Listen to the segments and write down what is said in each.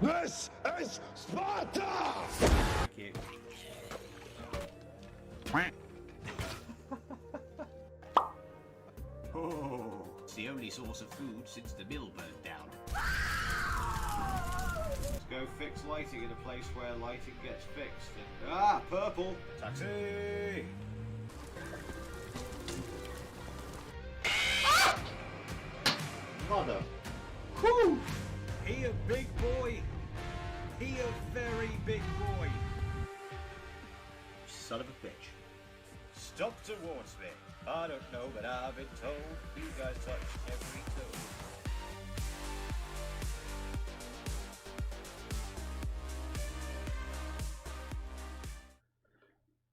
This is Sparta! Thank Oh, it's the only source of food since the mill burned down. Let's go fix lighting in a place where lighting gets fixed. Ah, purple! Taxi! Mother. Whew! He a big boy. He a very big boy. Son of a bitch. Stop towards me. I don't know, but I've been told you guys touch every toe.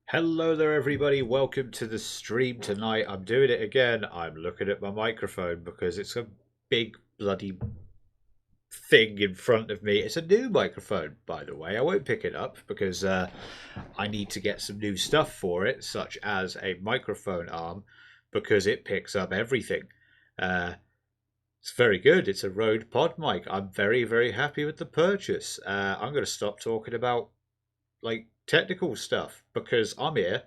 Hello there everybody, welcome to the stream tonight. I'm doing it again. I'm looking at my microphone because it's a big bloody thing in front of me. It's a new microphone, by the way. I won't pick it up because I need to get some new stuff for it, such as a microphone arm, because it picks up everything. It's very good. It's a Rode Pod mic. I'm very, very happy with the purchase. I'm going to stop talking about technical stuff because I'm here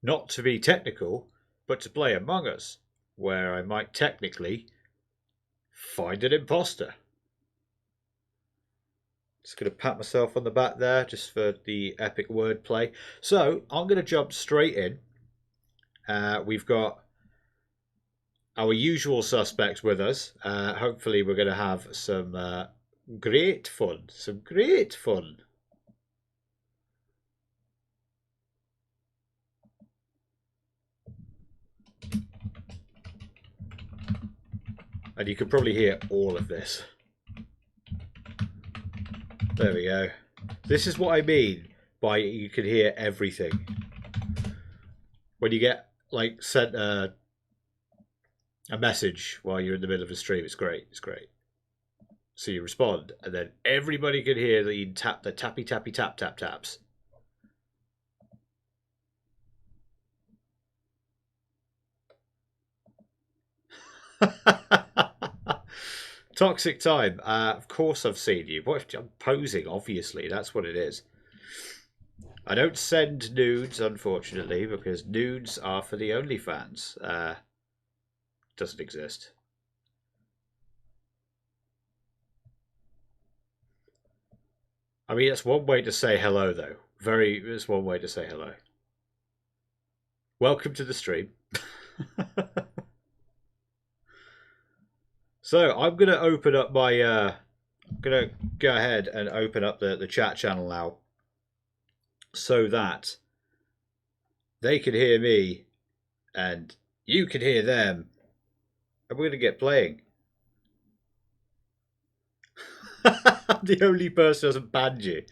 not to be technical but to play Among Us, where I might technically find an imposter. Just going to pat myself on the back there just for the epic wordplay. So I'm going to jump straight in. We've got our usual suspects with us. Hopefully we're going to have some great fun. And you can probably hear all of this. There we go. This is what I mean by you can hear everything. When you get sent a message while you're in the middle of a stream, it's great. It's great. So you respond, and then everybody can hear the tappy taps. Toxic Time. Of course I've seen you. What if I'm posing? Obviously, that's what it is. I don't send nudes, unfortunately, because nudes are for the OnlyFans. Doesn't exist. I mean, that's one way to say hello, though. It's one way to say hello. Welcome to the stream. So I'm going to open up my, I'm going to go ahead and open up the chat channel now so that they can hear me and you can hear them and we're going to get playing. I'm the only person who hasn't banned you.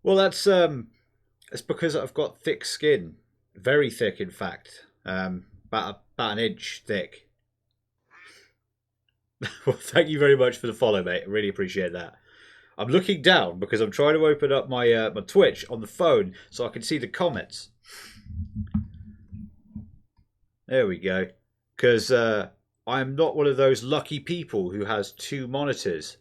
Well, that's it's because I've got thick skin. Very thick, in fact. About an inch thick. Well, thank you very much for the follow, mate. I really appreciate that. I'm looking down because I'm trying to open up my my Twitch on the phone so I can see the comments. There we go. Because I'm not one of those lucky people who has two monitors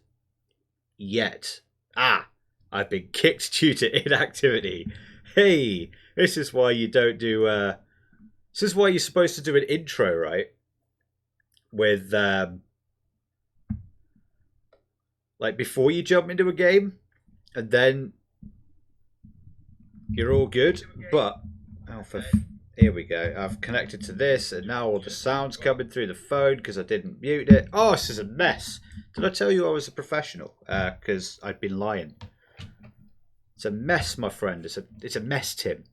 yet. I've been kicked due to inactivity. Hey, this is why you don't do... this is why you're supposed to do an intro, right? With, before you jump into a game, and then you're all good. But, here we go. I've connected to this, and now all the sound's coming through the phone because I didn't mute it. Oh, this is a mess. Did I tell you I was a professional? Because I've been lying. It's a mess, my friend. It's a mess, Tim.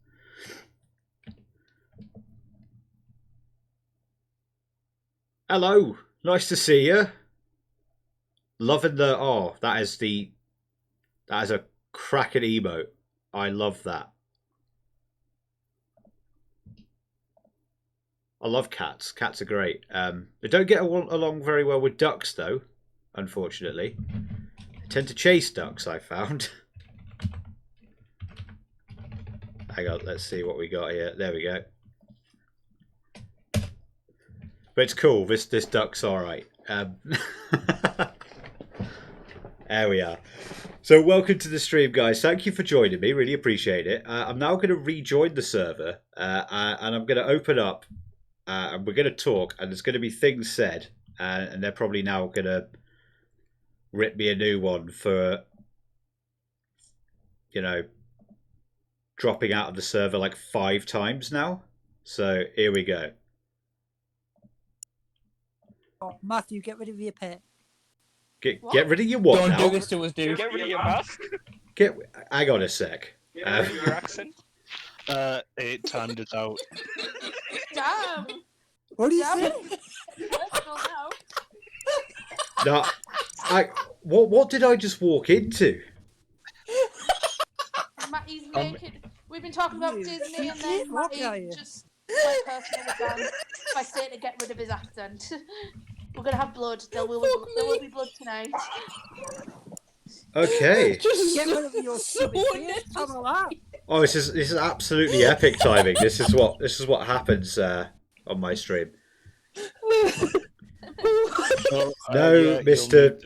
Hello, nice to see you. Loving the that is a cracking emote. I love that. I love cats. Cats are great. They don't get along very well with ducks, though. Unfortunately, they tend to chase ducks. I found. Hang on, let's see what we got here. There we go. But it's cool. This duck's all right. There we are. So welcome to the stream, guys. Thank you for joining me. Really appreciate it. I'm now going to rejoin the server, and I'm going to open up, and we're going to talk, and there's going to be things said, and they're probably now going to rip me a new one for, you know, dropping out of the server like 5 times now. So here we go. Oh, Matthew, get rid of your pet. Get rid of your what Don't now? do this to us, dude. Get rid of your mask. Hang on a sec. Get rid of your accent. 8 timed it out. Damn. What do you Damn. say? Personal now. No, what did I just walk into? Matty's naked. We've been talking about You Disney, and cheeky then fuck, are Matty you? just went personal again by saying to get rid of his accent. We're gonna have blood. There will be blood tonight. Okay. Get rid of your stupid face. Have a laugh. Oh, this is absolutely epic timing. This is what happens on my stream. No, Mr.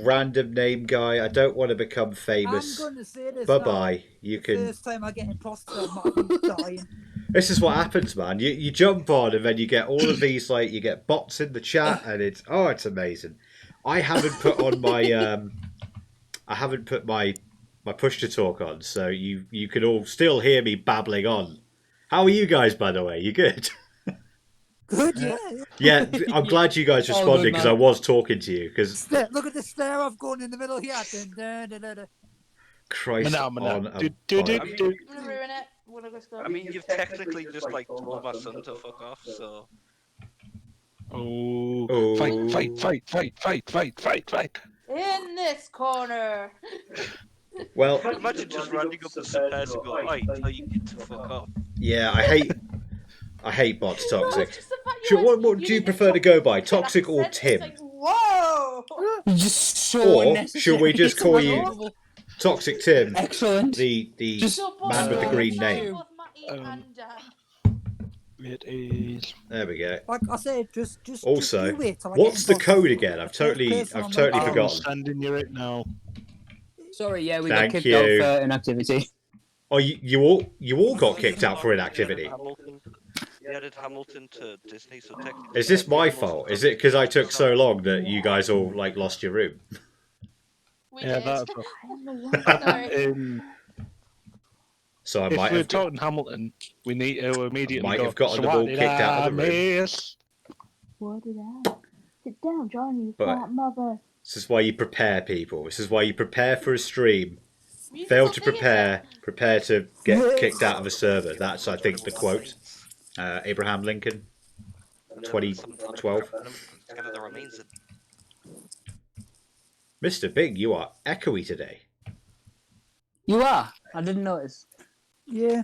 Random Name Guy. I don't want to become famous. I'm going to say this Bye now. bye. You The can. first time I get imposter, Matthew's dying. This is what happens, man. You jump on and then you get all of these, like, you get bots in the chat, and it's amazing. I haven't put on my my push to talk on, so you can all still hear me babbling on. How are you guys, by the way? You good? Good, yeah. Yeah, I'm glad you guys All responded good, because man. I was talking to you. Because Look at the stare I've gone in the middle here. Dun, dun, dun, dun, dun. Christ on a bike. I'm gonna ruin it. I'm gonna go. I mean, you've technically just like told my son to fuck off, so. Oh, fight. In this corner. Well, Imagine just running up the stairs and go, right, tell you get to fuck off. yeah, I hate bots. Toxic. Just the fact you Sure, went, what do you didn't prefer to go by, Toxic or accent, Tim? It's like, whoa. Just so Or unnecessary. should we just call you Unbelievable. Toxic Tim, Excellent. the Just- So both man with the of green them, name? both Matty and It is. There we go. Like I said, just Also, you wait till I get what's the imposter. code again? I've totally I'm I'm forgotten. sending you it now. Sorry, yeah, we Thank got kicked you. out for inactivity. Oh, you all got kicked out for inactivity. He added Hamilton to Disney, so technically. Is this my fault? Is it because I took so long that you guys all like lost your room? we Yeah, did. that's Sorry. So I If might we're have. talking Hamilton, we need to immediately Might go. have gotten "So them what all did kicked out of the I room." miss?" What did I? Sit down, John, you But- fat mother. This is why you prepare, people. This is why you prepare for a stream. Musical Fail to theatre. prepare to get kicked out of a server. That's, I think, the quote. Abraham Lincoln, 2012. Gather the remains of Mr. Big, you are echoey today. You are? I didn't notice. Yeah.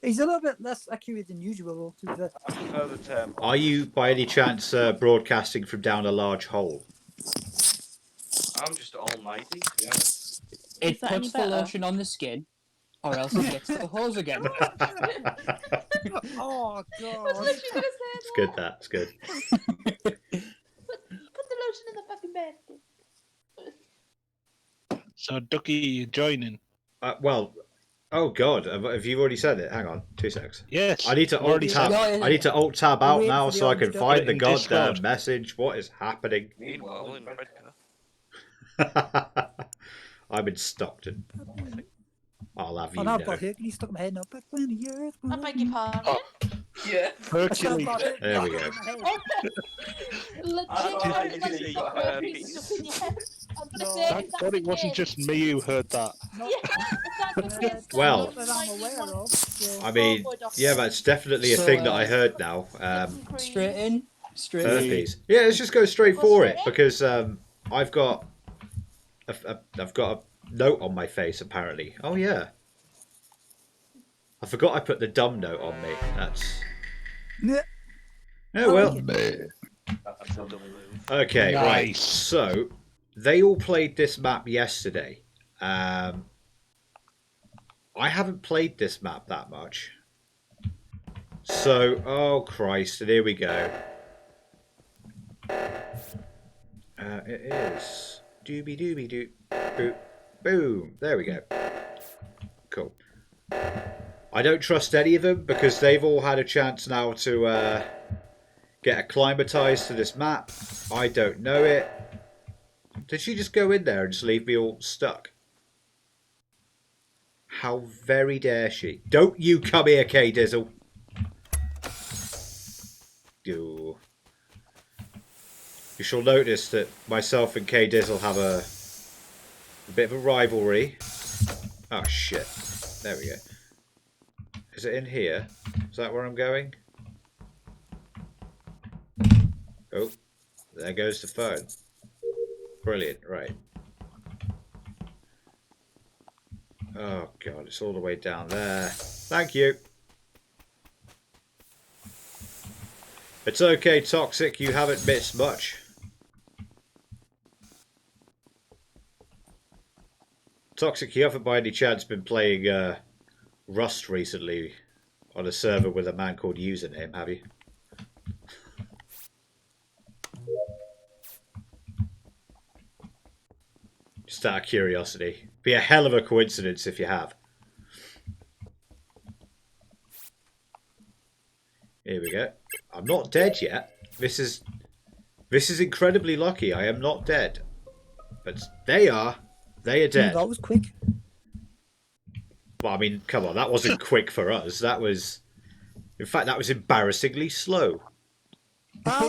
He's a little bit less accurate than usual, to be fair. I prefer the term. Are you, by any chance, broadcasting from down a large hole? I'm just almighty, to be honest. It that any puts the better? lotion on the skin, or else it gets to the hose again. Oh, I was God. literally gonna say It's good, that. It's good. Put the lotion in the fucking basket. So Ducky, you joining? Well, oh God, have you already said it? Hang on, 2 seconds. Yes. I need to I've already alt said tab. it. I need to alt tab out Wait now for the so I can orange find dot. the In goddamn Discord. message. What is happening? Meanwhile, in Redcar. I'm in Stockton. I'll have you Oh, know. no, but here, can you stuck my head now? Back when the earth I beg your pardon. Yeah. Hercules. There we go. Legit, I like, didn't you've got see herpes stuck in your head. I'm gonna say Thank God it wasn't just me who heard that. Well, that I'm aware of. So. I mean, yeah, that's definitely a So, thing that I heard now. Straight in. Straight in. Herpes. Yeah, let's just go straight for it because I've got I've got a note on my face apparently. Oh yeah. I forgot I put the dumb note on me. That's. Yeah. Oh well. That's a double move. Okay, right. Nice. So they all played this map yesterday. I haven't played this map that much. So, oh Christ, and here we go. It is. Dooby dooby doo. Boop. Boom. There we go. Cool. I don't trust any of them because they've all had a chance now to get acclimatized to this map. I don't know it. Did she just go in there and just leave me all stuck? How very dare she? Don't you come here, K Dizzle. You shall notice that myself and K Dizzle have a bit of a rivalry. Oh shit. There we go. Is it in here? Is that where I'm going? Oh, there goes the phone. Brilliant, right. Oh god, it's all the way down there. Thank you. It's okay, Toxic, you haven't missed much. Toxic, you haven't by any chance been playing Rust recently on a server with a man called Username, have you? Just out of curiosity. Be a hell of a coincidence if you have. Here we go. I'm not dead yet. This is incredibly lucky. I am not dead. But they are. They are dead. That was quick. Well, I mean, come on. That wasn't quick for us. That was... In fact, that was embarrassingly slow.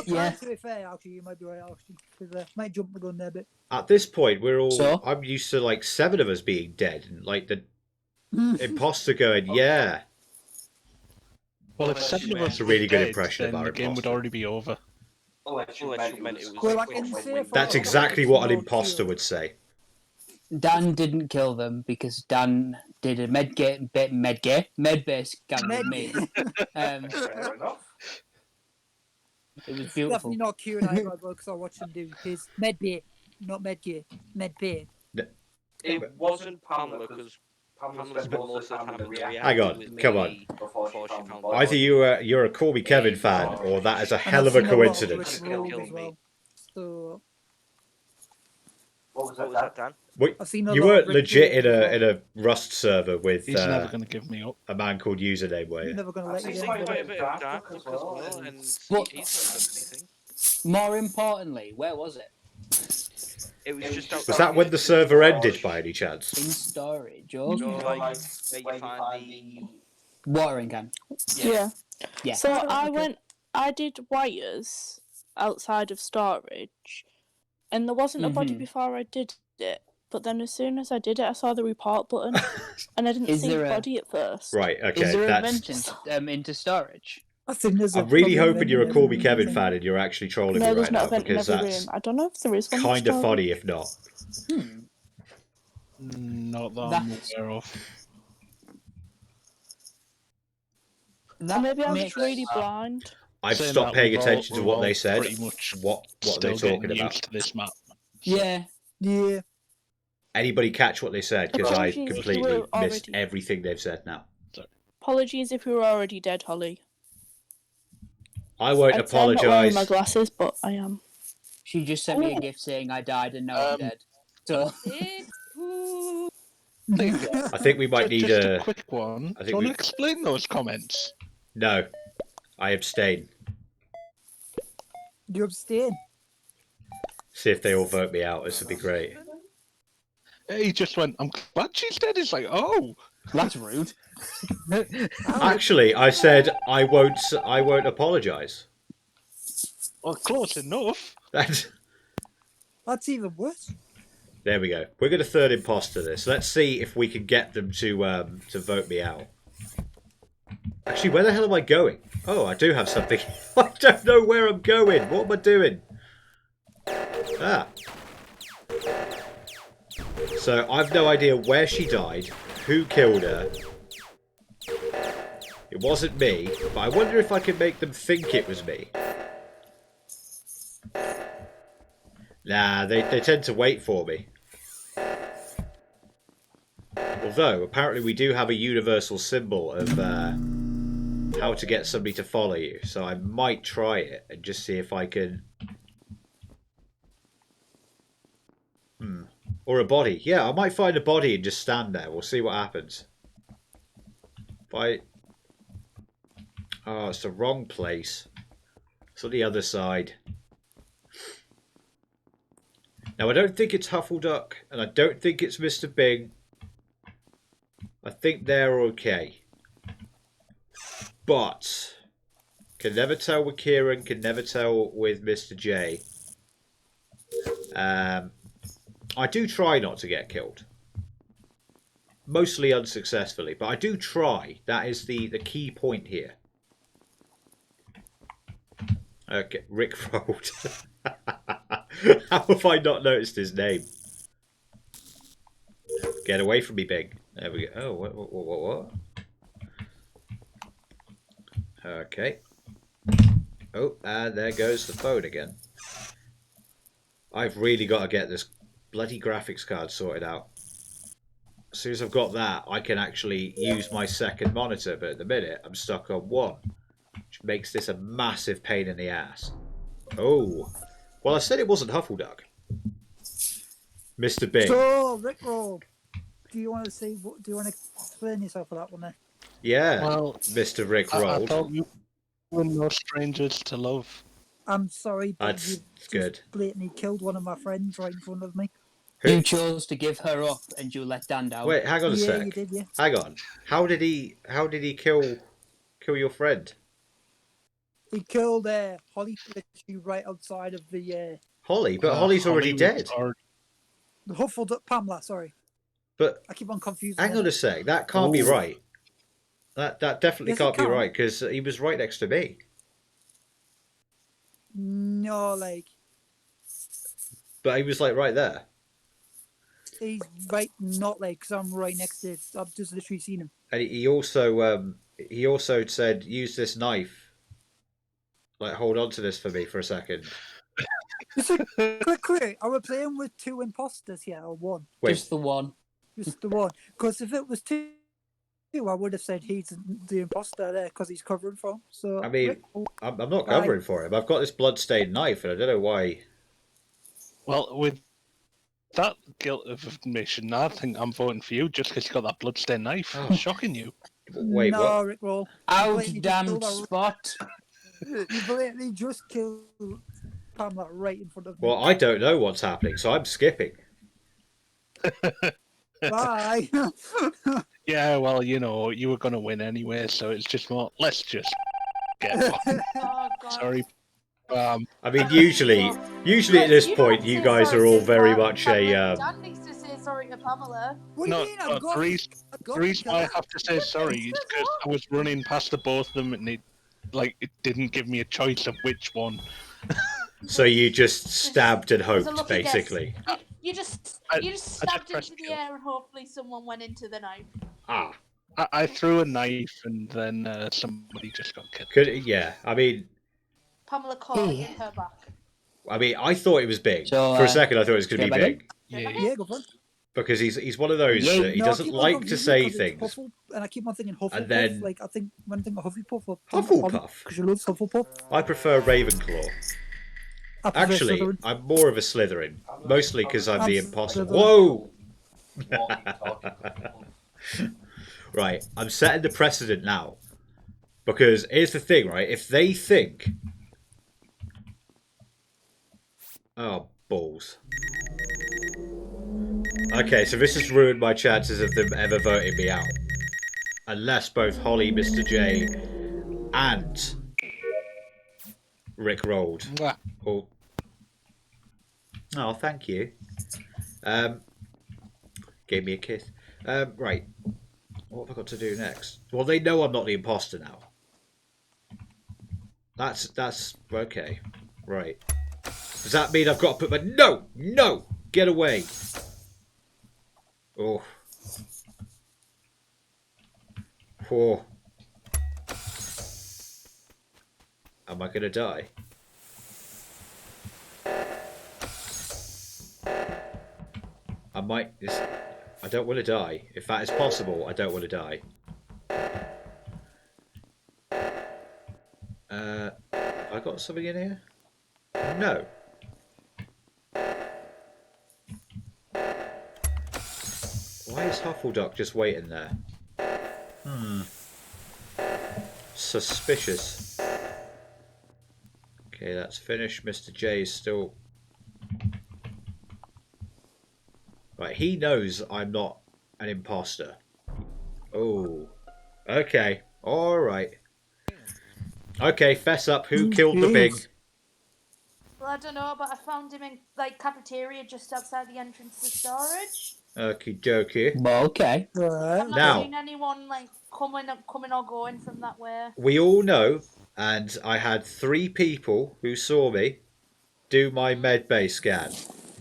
Yeah. To be fair, actually, you might be right, actually. Because might jump the gun there a bit. At this point, we're all... So? I'm used to, like, 7 of us being dead. And, like, the imposter going, yeah. Well, if 7 of us That's a really were good dead, impression of then our the game would imposter. already be over. Unless you meant it was. Well, I can say for That's a exactly fact what an no imposter kill. would say. Dan didn't kill them because Dan did a med base scan with me. Fair enough. It was beautiful. Definitely not Kieran either, because I watched him do his med bay, not med gear, med bay. It wasn't Pamela because Pamela spent most of the time in the reactor. Hang on, with come me on. Before she found Either you're a Call Me Kevin fan, or that is a hell of a coincidence. Killed me. So What What was that, Dan? Wait, I've seen a you lot weren't of Rick legit Roll as in a Rust server with He's never going to give me up. a man called Username, were I'm you? never going to I've let you seen down. Quite a Quite bit of dark as well, and But- he's not done anything. More importantly, where was it? It was just out. Was that when the server ended by any chance? In storage. Oh, No, like where you find the. watering can. Yeah. Yeah. So Okay. I did wires outside of storage, and there wasn't a body Mhm. before I did it. But then as soon as I did it, I saw the report button, and I didn't Is see there the a- body at first. Right, Is okay, there a that's... vent into storage? I think there's I'm really probably hoping vent you're a in Call Me every Kevin thing. fan and you're actually trolling No, me there's right not now, a vent in because every that's room. I don't know if there is one. in kind of storage. funny if not. Not that I'm That's- aware of. Or maybe I'm makes- just really blind. I've Saying stopped that, paying we've attention to we're what all they said. Pretty much What are still they talking getting about? used to this map. Yeah. Yeah. Anybody catch what they said? Because I Apologies if you completely were missed already- everything they've said now. Apologies if you were already dead, Holly. I won't I'd say I'm not wearing my apologise. glasses, but I am. She just sent me a gift saying I died and now I'm dead. So I think we might need just a a... quick one. I think Do you want we- to explain those comments? No. I abstain. You abstain. See if they all vote me out. This would be great. He just went, I'm glad she's dead. It's like, oh. that's rude. Actually, I said I won't apologise. Well, close enough. That's... That's even worse. There we go. We're going to third imposter this. Let's see if we can get them to vote me out. Actually, where the hell am I going? Oh, I do have something. I don't know where I'm going. What am I doing? Ah. So, I've no idea where she died, who killed her. It wasn't me, but I wonder if I can make them think it was me. Nah, they tend to wait for me. Although, apparently we do have a universal symbol of how to get somebody to follow you. So I might try it and just see if I can... Or a body. Yeah, I might find a body and just stand there. We'll see what happens. Oh, it's the wrong place. It's on the other side. Now, I don't think it's Huffleduck, and I don't think it's Mr. Bing. I think they're okay. But can never tell with Kieran, can never tell with Mr. J. I do try not to get killed. Mostly unsuccessfully, but I do try. That is the key point here. Okay, Rick rolled. How have I not noticed his name? Get away from me, Big. There we go. Oh, what? Okay. Oh, and there goes the phone again. I've really got to get this bloody graphics card sorted out. As soon as I've got that, I can actually use my second monitor, but at the minute, I'm stuck on one, which makes this a massive pain in the ass. Oh, well, I said it wasn't Huffleduck. Mr. Bing. So, Rickroll, do you want to say? Do you want to explain yourself for that one there? Yeah, Well, Mr. Rick I rolled. thought you were no strangers to love. I'm sorry, but That's you just good. blatantly killed one of my friends right in front of me. You chose to give her up and you let Dan down. Wait, hang on a Yeah, sec. you did, yeah. Hang on. How did he kill your friend? He killed Holly literally right outside of the Holly, but Holly's already dead. Huffleduck Pamela. Sorry, But I keep on confusing. hang on a sec. That can't be right. That definitely Yes, it can't be can. right because he was right next to me. No, like But he was like right there. he's right, not like because I'm right next to it. I've just literally seen him. And he also said, "Use this knife. Like, hold on to this for me for a second." Just a quick, are we playing with two imposters here or one? Wait. Just the one. Just the one. Because if it was two, I would have said he's the imposter there because he's covering for him. So I mean, I'm not covering for him. I've got this blood-stained knife, and I don't know why. Well, with that guilt of admission, I think I'm voting for you just because you got that bloodstained knife. Shocking you. Wait, no, what? Rick Roll. Out damned spot. You blatantly just killed Pamela right in front of me. Well, I don't know what's happening, so I'm skipping. Bye. Yeah, well, you know, you were going to win anyway, so it's just more, let's just get one. Oh, God. Sorry. I mean, usually at this point, you guys are all very much a. Dan needs to say sorry to Pamela. What do you mean? The reason why I have to say sorry is because I was running past the both of them and it didn't give me a choice of which one. So you just stabbed and It was a hoped, lucky guess. basically. You just just stabbed pressed into the air and hopefully someone went into the knife. Ah, I threw a knife and then somebody just got killed. yeah. I mean, Pamela caught it in her back. I thought it was Big. So, For a second, I thought it was going to be yeah, Big. Yeah, go for it. Because he's one of those Yeah. that he No, I doesn't keep on like to confusing say because it's things. Huffle, and I keep on thinking Hufflepuff. And then- like I think when I think of Hufflepuff, Hufflepuff? because she loves Hufflepuff. I prefer Ravenclaw. I prefer Actually, Slytherin. I'm more of a Slytherin, mostly because I'm the I'm imposter. Slytherin. Whoa! Right, I'm setting the precedent now. Because here's the thing, right? If they think... Oh, balls. Okay, so this has ruined my chances of them ever voting me out. Unless both Holly, Mr. J, and Rick rolled. Mwah. Oh, thank you. Gave me a kiss. Right. What have I got to do next? Well, they know I'm not the imposter now. That's okay. Right. Does that mean I've got to put my... No! No! Get away! Oh. Oh. Am I going to die? I might... I don't want to die. If that is possible, I don't want to die. I got something in here? No. Why is Huffleduck just waiting there? Suspicious. Okay, that's finished. Mr. J is still... Right, he knows I'm not an imposter. Oh. Okay. Alright. Okay, fess up. Who killed the big... Well, I don't know, but I found him in like cafeteria just outside the entrance to storage. Okie dokie. Well, okay. I've not Now- seen anyone like coming or going from that way. We all know, and I had 3 people who saw me do my med bay scan.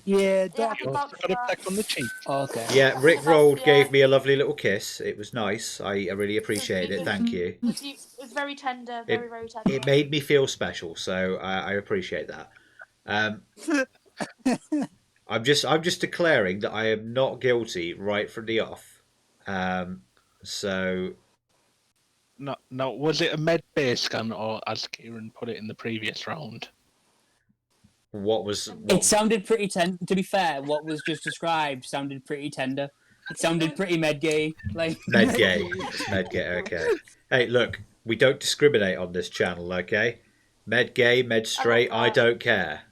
Yeah, Yeah, I Doc. can vouch for Got a that. peck on the cheek. Okay. Yeah, Rick About- Rolled yeah. gave me a lovely little kiss. It was nice. I really appreciated it. It Thank you. It was very tender, very tender. It made me feel special, so I appreciate that. I'm just declaring that I am not guilty right from the off. So No, was it a med bay scan, or as Kieran put it in the previous round? what was It sounded pretty tender. To be fair, what was just described sounded pretty tender. It sounded pretty med-gay. Like med gay? Med gay. Okay. Hey, look, we don't discriminate on this channel. Okay, med gay, med straight. I don't care.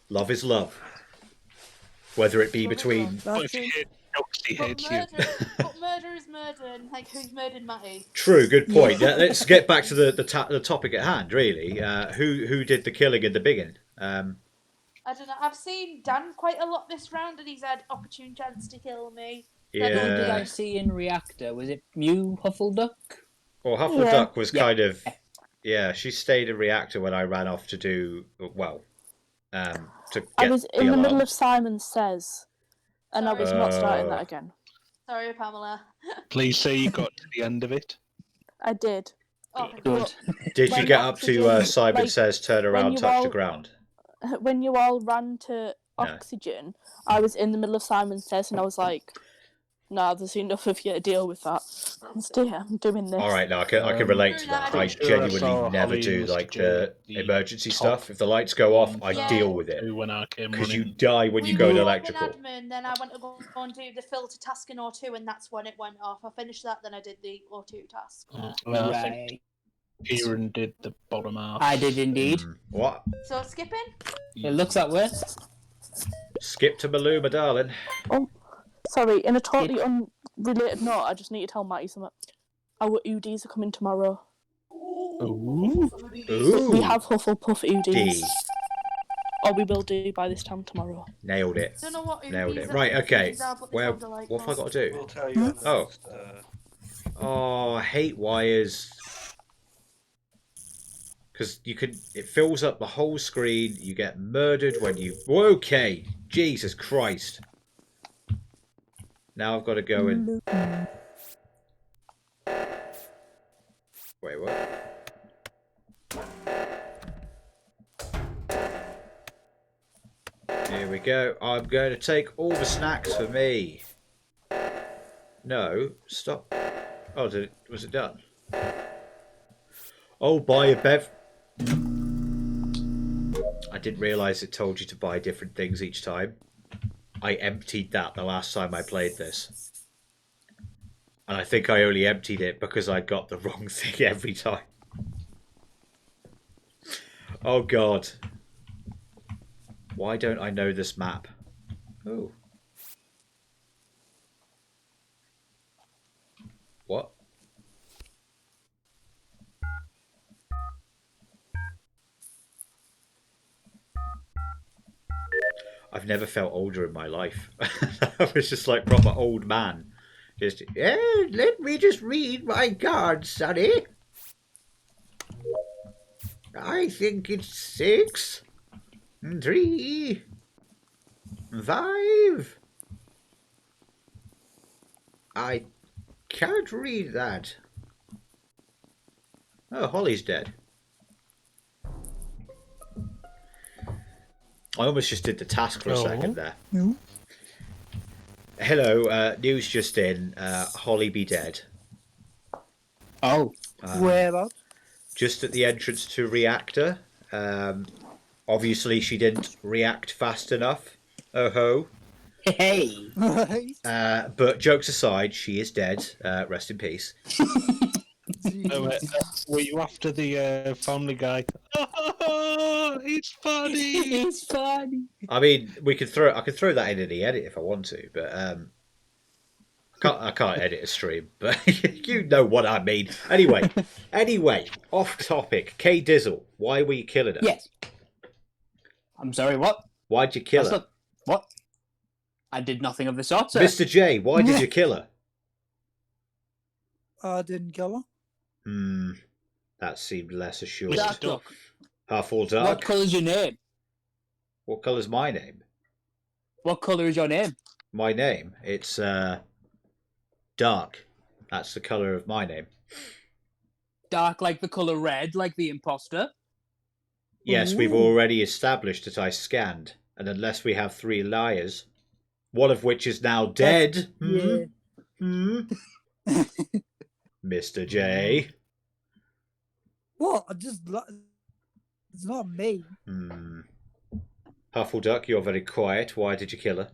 Love is love. Whether it be between But if you hate jokes, he But hates you. murder is murder, and like who's murdered Matty? True, good point. Yeah, let's get back to the topic at hand. Really, who did the killing in the beginning? I don't know. I've seen Dan quite a lot this round, and he's had opportune chance to kill me. Who did I Yeah. see in Reactor? Was it Mew Huffleduck? Well, Huffleduck was Yeah. kind of she stayed in reactor when I ran off to do to get I was in the middle alarm. of Simon Says, and I was not starting that again. Sorry, Pamela. Please say you got to the end of it. I did. Oh, Good. Did you when get up to oxygen, Simon like, says turn when around, you touch the all- ground? When you all ran to oxygen, I was in the middle of Simon Says, and I was like, "Nah, there's enough of you to deal with that. I'm doing this." All right, no, I can relate to that. I Sure, I genuinely saw never Holly do and like Mr. the J, emergency top stuff. If the lights go off, I Yeah. deal with it When I came because you running. die when We you go to were electrical. in admin, then I went to go and do the filter task in O2, and that's when it went off. I finished that, then I did the O2 task. Well, I think Right. Kieran did the bottom half. I did indeed. What? So skipping? It looks that way. Skip to Maluma, darling. Sorry, in a totally unrelated note, I just need to tell Matty something. Our UDs are coming tomorrow. Ooh. Ooh, We have Hufflepuff UDs. D. Or we will do by this time tomorrow. Nailed it. Don't know what Nailed UDs it. are- Right, okay. UDs are, but they Where? sound alike What have I now. got to do? We'll tell you. Oh. Oh, I hate wires. Because it fills up the whole screen. You get murdered when you. Okay, Jesus Christ. Now I've got to go and. Wait, what? Here we go. I'm going to take all the snacks for me. No, stop. Oh, was it done? Oh, buy a bev. I didn't realise it told you to buy different things each time. I emptied that the last time I played this. And I think I only emptied it because I got the wrong thing every time. Oh God. Why don't I know this map? Oh. What? I've never felt older in my life. I was just like proper old man. Just, let me just read my cards, sonny. I think it's 6, 3, 5. I can't read that. Oh, Holly's dead. I almost just did the task for a second there. No. Hello, news just in. Holly be dead. Oh. Where? Just at the entrance to reactor. Obviously, she didn't react fast enough. Oh ho. Hey. Right? But jokes aside, she is dead. Rest in peace. Were you after the Family Guy? Oh, it's funny. It's funny. I mean, I could throw that in the edit if I want to, but I can't edit a stream. But you know what I mean. Anyway, off topic. K Dizzle, why were you killing her? Yes. I'm sorry, what? Why'd you kill That's her? not... What? I did nothing of the sort, sir. Mr. J, why did you kill her? I didn't kill her. That seemed less assured. Dark Duck. Half-full dark. What colour's your name? What colour's my name? What colour is your name? My name? It's dark. That's the colour of my name. Dark like the colour red, like the imposter? Yes, we've already established that I scanned, and unless we have 3 liars, one of which is now dead. Yeah. Mr. J. What? It's not me. Huffleduck, you're very quiet. Why did you kill her?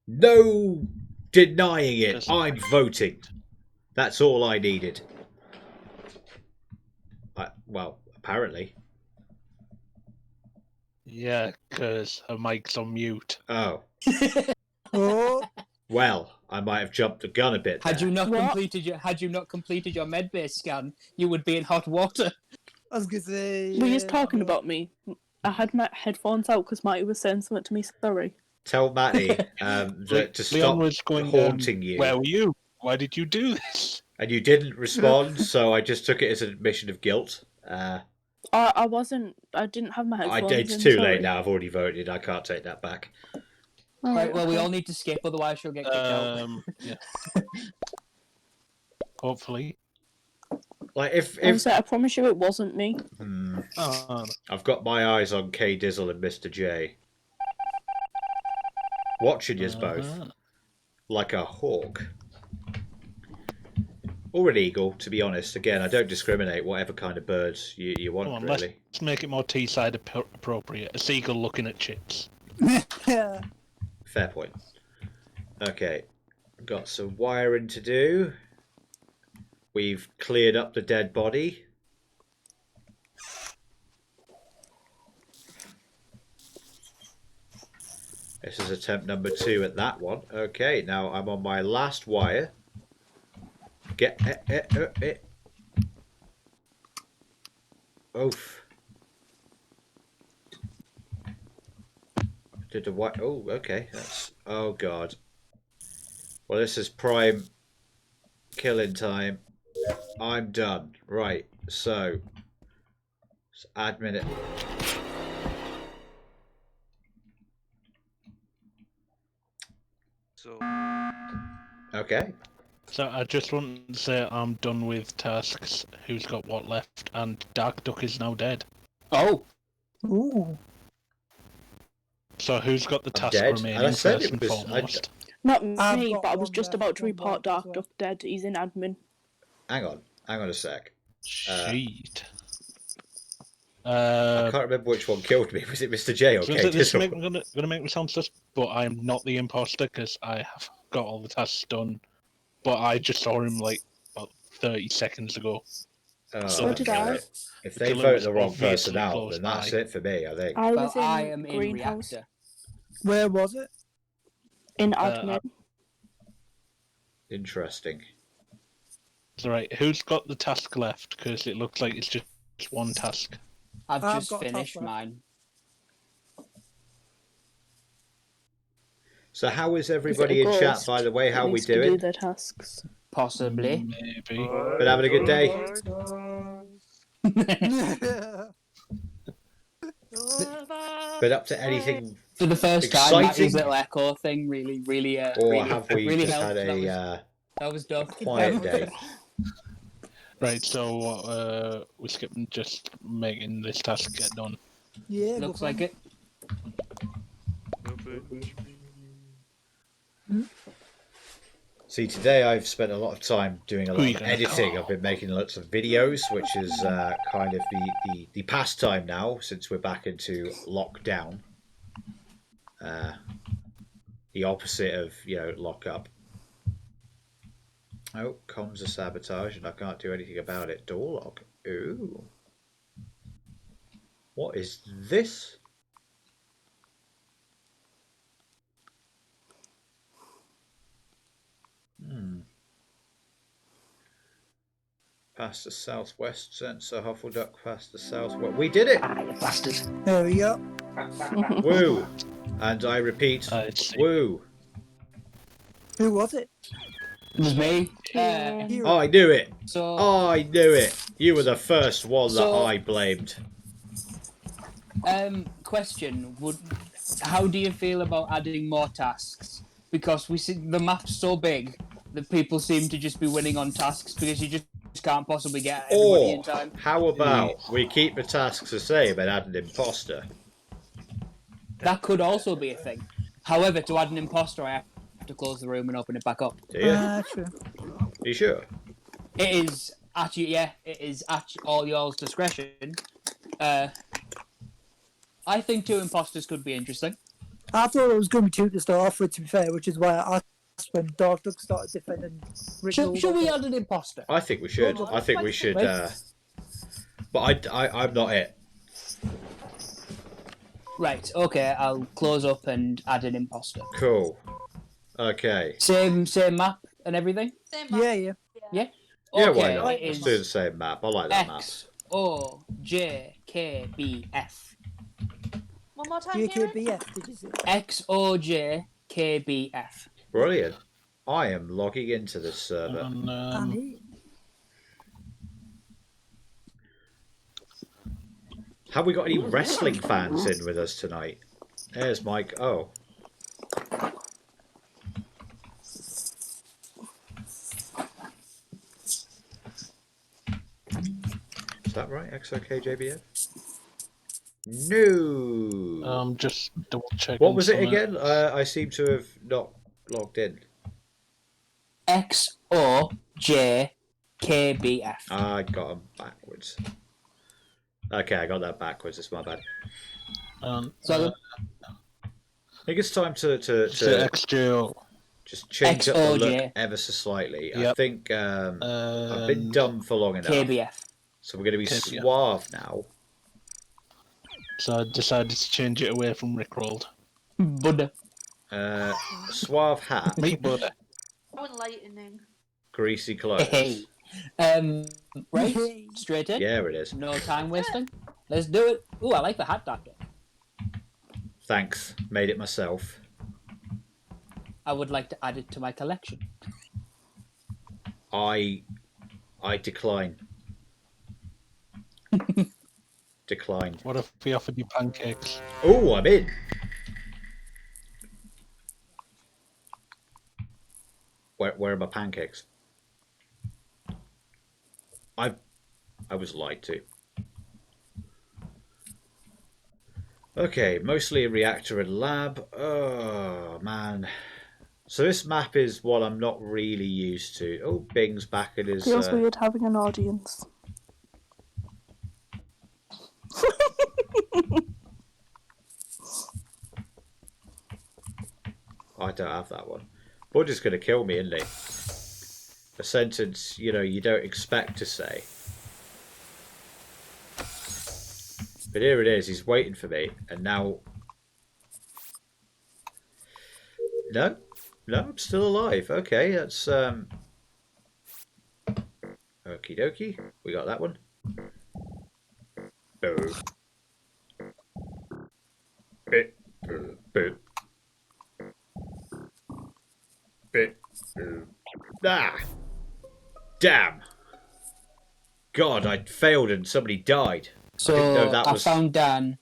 No denying it. I'm voting. That's all I needed. Well, apparently. Yeah, because her mic's on mute. Oh. Oh. Well, I might have jumped the gun a bit there. Had you not completed your medbay scan, you would be in hot water. I was gonna say. Were you just talking about me? I had my headphones out because Marty was saying something to me. Sorry. Tell Matty that to Leon stop was going, haunting you. Where were you? Why did you do this? And you didn't respond, so I just took it as an admission of guilt. I wasn't. I didn't have my headphones. It's in, too sorry. late now. I've already voted. I can't take that back. Right, well, we all need to skip, otherwise she'll get kicked out. Yeah. Hopefully. Like if I promise you, it wasn't me. I've got my eyes on K Dizzle and Mr. J. Watching yous both like a hawk. Or an eagle, to be honest. Again, I don't discriminate. Whatever kind of birds you want, Come on, really. let's make it more Teesside appropriate. A seagull looking at chips. Yeah. Fair point. Okay, got some wiring to do. We've cleared up the dead body. This is attempt number 2 at that one. Okay, now I'm on my last wire. Get it. Oof. Did the white? Oh, okay. That's. Oh God. Well, this is prime killing time. I'm done. Right. So, admin it. So. Okay. So I just want to say I'm done with tasks. Who's got what left? And Dark Duck is now dead. Oh. Ooh. So who's got the task dead? remaining And I said first it and was- foremost? Not I've me, got but I was one just left, about to one report left Dark as well. Duck dead. He's in admin. Hang on a sec. Shit. I can't remember which one killed me. Was it Mr. J or So K this is Dizzle? gonna make me sound sus, but I am not the imposter because I have got all the tasks done. But I just saw him like about 30 seconds ago. Oh, So did I. right. If they Killer vote was the wrong obviously person out, close then that's by. it for me, I think. I Well, was in I am in greenhouse. reactor. Where was it? In admin. Interesting. It's alright. Who's got the task left? Because it looks like it's just one task. I've I've just got finished top left. mine. So how is Is it everybody a in chat, ghost by the way? that How we needs to do doing? their tasks. Possibly. Maybe. Been having a good day? Been up to anything? For the first time, Exciting. Matty's little echo thing really, Or have we really just helped. had That was dope. quiet day? Right, so we're skipping just making this task get done. Yeah. go Looks for like it. See, today I've spent a lot of time doing a Who lot you of gonna editing. call? I've been making lots of videos, which is kind of the pastime now since we're back into lockdown. The opposite of, lock up. Oh, comms are sabotage, and I can't do anything about it. Door lock. Ooh. What is this? Past the southwest sensor, Huffleduck past the southwest. We did it! Ah, you bastard. There we go. Woo! And I repeat, woo! Who was it? It was me. Hero. I knew it! So, I knew it! You were the first one that So- I blamed. question: how do you feel about adding more tasks? Because we see the map's so big that people seem to just be winning on tasks because you just can't possibly get everybody in Or, time. how about we keep the tasks the same and add an imposter? That could also be a thing. However, to add an imposter, I have to close the room and open it back up. Do you? True. Are you sure? It is at you. Yeah, it is at all y'all's discretion. I think 2 imposters could be interesting. I thought it was going to be 2 to start off with, to be fair, which is why I asked when Dark Duck started defending Rick Should Gold. we add an imposter? I think we should. I think we should. But I'm not it. Right. Okay. I'll close up and add an imposter. Cool. Okay. Same map and everything. Same Yeah, map. yeah. Yeah, Okay, why not? it Let's is do the same map. I like that map. XOJKBF. One more time, Kieran. GKBF, did you say? XOJKBF. Brilliant. I am logging into this server. And, Have we got any wrestling fans in with us tonight? There's Mike. Oh. Is that right? XOKJBF? No. just double checking. What was it something. again? I seem to have not logged in. XOJKBF. I got them backwards. Okay, I got that backwards. It's my bad. So I think it's time to XJO. just change up the look XOJ. ever so slightly. I Yep. think I've been dumb for long enough. KBF. So we're going to be KBF. suave now. So I decided to change it away from Rickrolled. Buddha. Suave hat, Meat butter. Oh, enlightening. greasy clothes. Hey. Right. Straight in. Yeah, it is. No time wasting. Let's do it. Ooh, I like the hat doctor. Thanks. Made it myself. I would like to add it to my collection. I decline. Decline. What if we offered you pancakes? Oh, I'm in. Where are my pancakes? I was lied to. Okay, mostly a reactor and lab. Oh man. So this map is what I'm not really used to. Oh, Bing's back at his. Feels weird having an audience. I don't have that one. Bud is going to kill me, isn't he? A sentence, you don't expect to say. But here it is. He's waiting for me, and now. No, I'm still alive. Okay, that's Okie dokie. We got that one. Boo. Bit. Boo. Boo. Bit. Boo. Ah! Damn! God, I failed and somebody died. So that I was- found Dan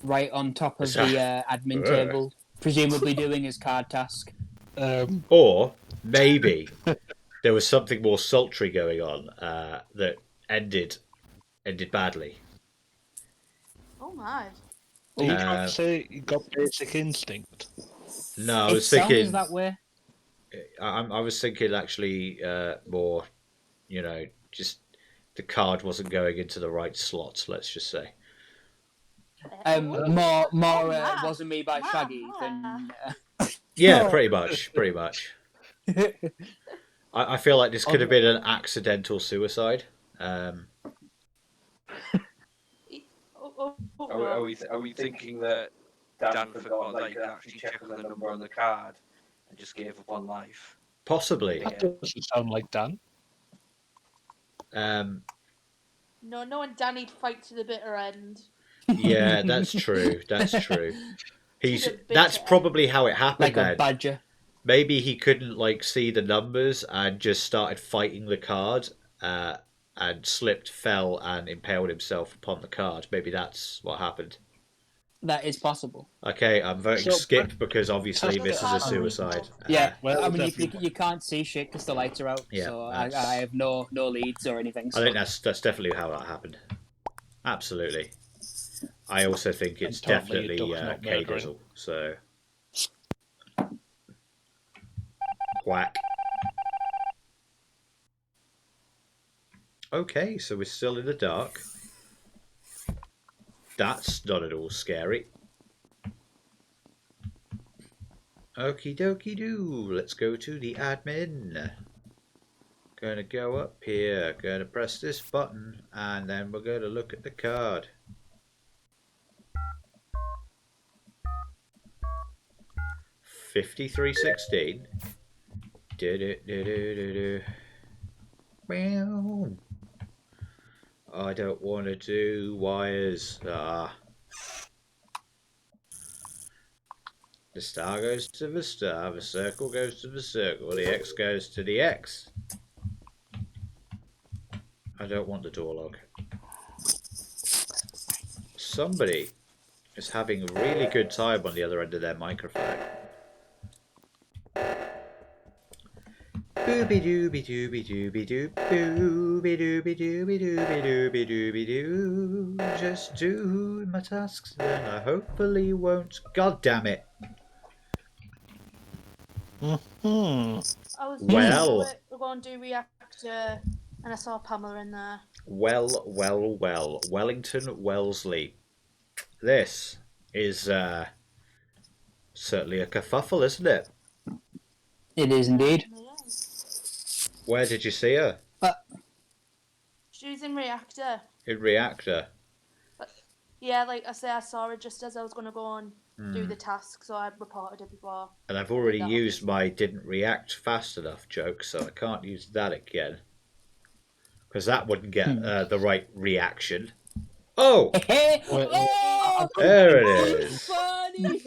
right on top of the admin table, presumably doing his card task. Or maybe there was something more sultry going on that ended badly. Oh my. Are you trying to say you got basic instinct? No, I It was sounds thinking that way. I was thinking actually more, just the card wasn't going into the right slots. Let's just say. More Matt. wasn't me by Matt, Shaggy Matt. than. Yeah, pretty much. I feel like this could have been an accidental suicide. Are we thinking that Dan forgot that you could actually check on the number on the card and just gave up on life? Possibly. That doesn't sound like Dan. No, knowing Danny'd fight to the bitter end. Yeah, that's true. That's probably how it happened. Like then. a badger. Maybe he couldn't see the numbers and just started fighting the card, and slipped, fell, and impaled himself upon the card. Maybe that's what happened. That is possible. Okay, I'm voting skip because obviously this is a suicide. Yeah, I mean you can't see shit because the lights are out, Yeah, so I have no leads or anything. So. I think that's definitely how that happened. Absolutely. I also think it's definitely K-Drizzle. So whack. Okay, so we're still in the dark. That's not at all scary. Okie dokie doo. Let's go to the admin. Gonna go up here. Gonna press this button. And then we're gonna look at the card. $53.16. Meow. I don't want to do wires. The star goes to the star, the circle goes to the circle, the X goes to the X. I don't want the door log. Somebody is having a really good time on the other end of their microphone. Booby dooby dooby dooby doo, booby dooby dooby dooby dooby dooby doo. Just do my tasks, then I hopefully won't. God damn it! I was Well. We're going to do reactor, and I saw Pamela in there. Well. Wellington Wellesley. This is certainly a kerfuffle, isn't it? It is indeed. Where did you see her? She was in reactor. In reactor. Yeah, like I say, I saw her just as I was going to go and do the task, so I reported it before. And I've already used my didn't react fast enough joke, so I can't use that again. Because that wouldn't get the right reaction. Oh! There it is. Funny.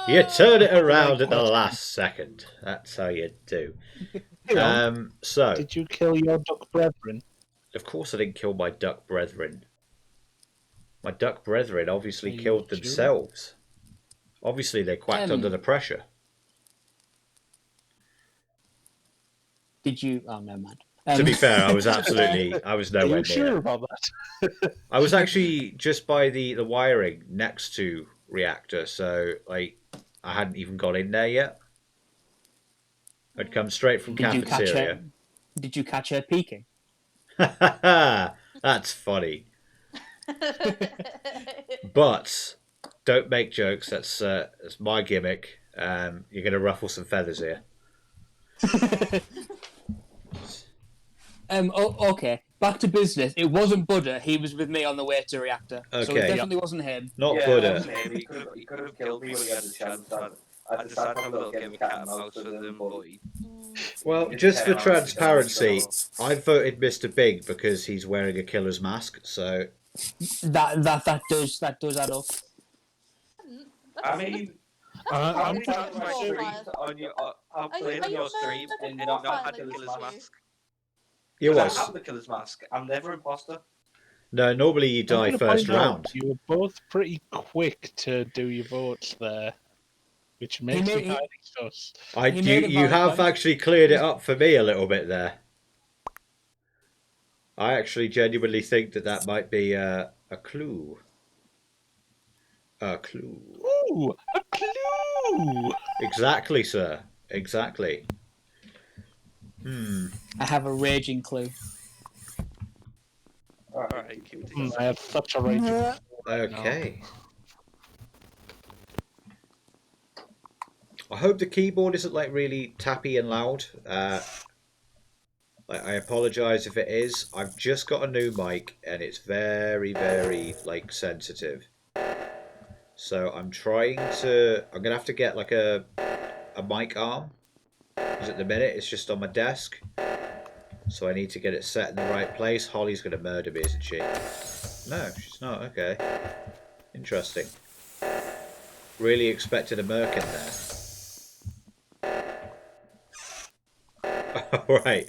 You turn it around at the last second. That's how you do. So. Did you kill your duck brethren? Of course I didn't kill my duck brethren. My duck brethren obviously killed themselves. Obviously they quacked under the pressure. Did you? Oh, never mind. To be fair, I was nowhere Are you sure near. about that? I was actually just by the wiring next to reactor, so I hadn't even got in there yet. I'd come straight from cafeteria. Did you catch her peeking? That's funny. But don't make jokes. That's my gimmick. You're going to ruffle some feathers here. Okay. Back to business. It wasn't Buddha. He was with me on the way to reactor. Okay. So it definitely wasn't him. Not Buddha. That was him. He could have killed me when he had the chance. I decided to have a little game of cat and mouse with him, but Well, just for transparency, I voted Mr. Big because he's wearing a killer's mask. So that does add up. I mean, I'm playing on your stream and not had the killer's mask. You I was. have the killer's mask. I'm never imposter. No, normally you die first round. You were both pretty quick to do your votes there, which makes me highly sus. You have actually cleared it up for me a little bit there. I actually genuinely think that might be a clue. A clue. Ooh, a clue! Exactly, sir. Exactly. I have a raging clue. Alright, keep it easy. I have such a rage. Okay. I hope the keyboard isn't like really tappy and loud. Like, I apologise if it is. I've just got a new mic and it's very, very like sensitive. So I'm gonna have to get like a mic arm, because at the minute it's just on my desk. So I need to get it set in the right place. Holly's gonna murder me, isn't she? No, she's not. Okay. Interesting. Really expected a merc in there. Alright.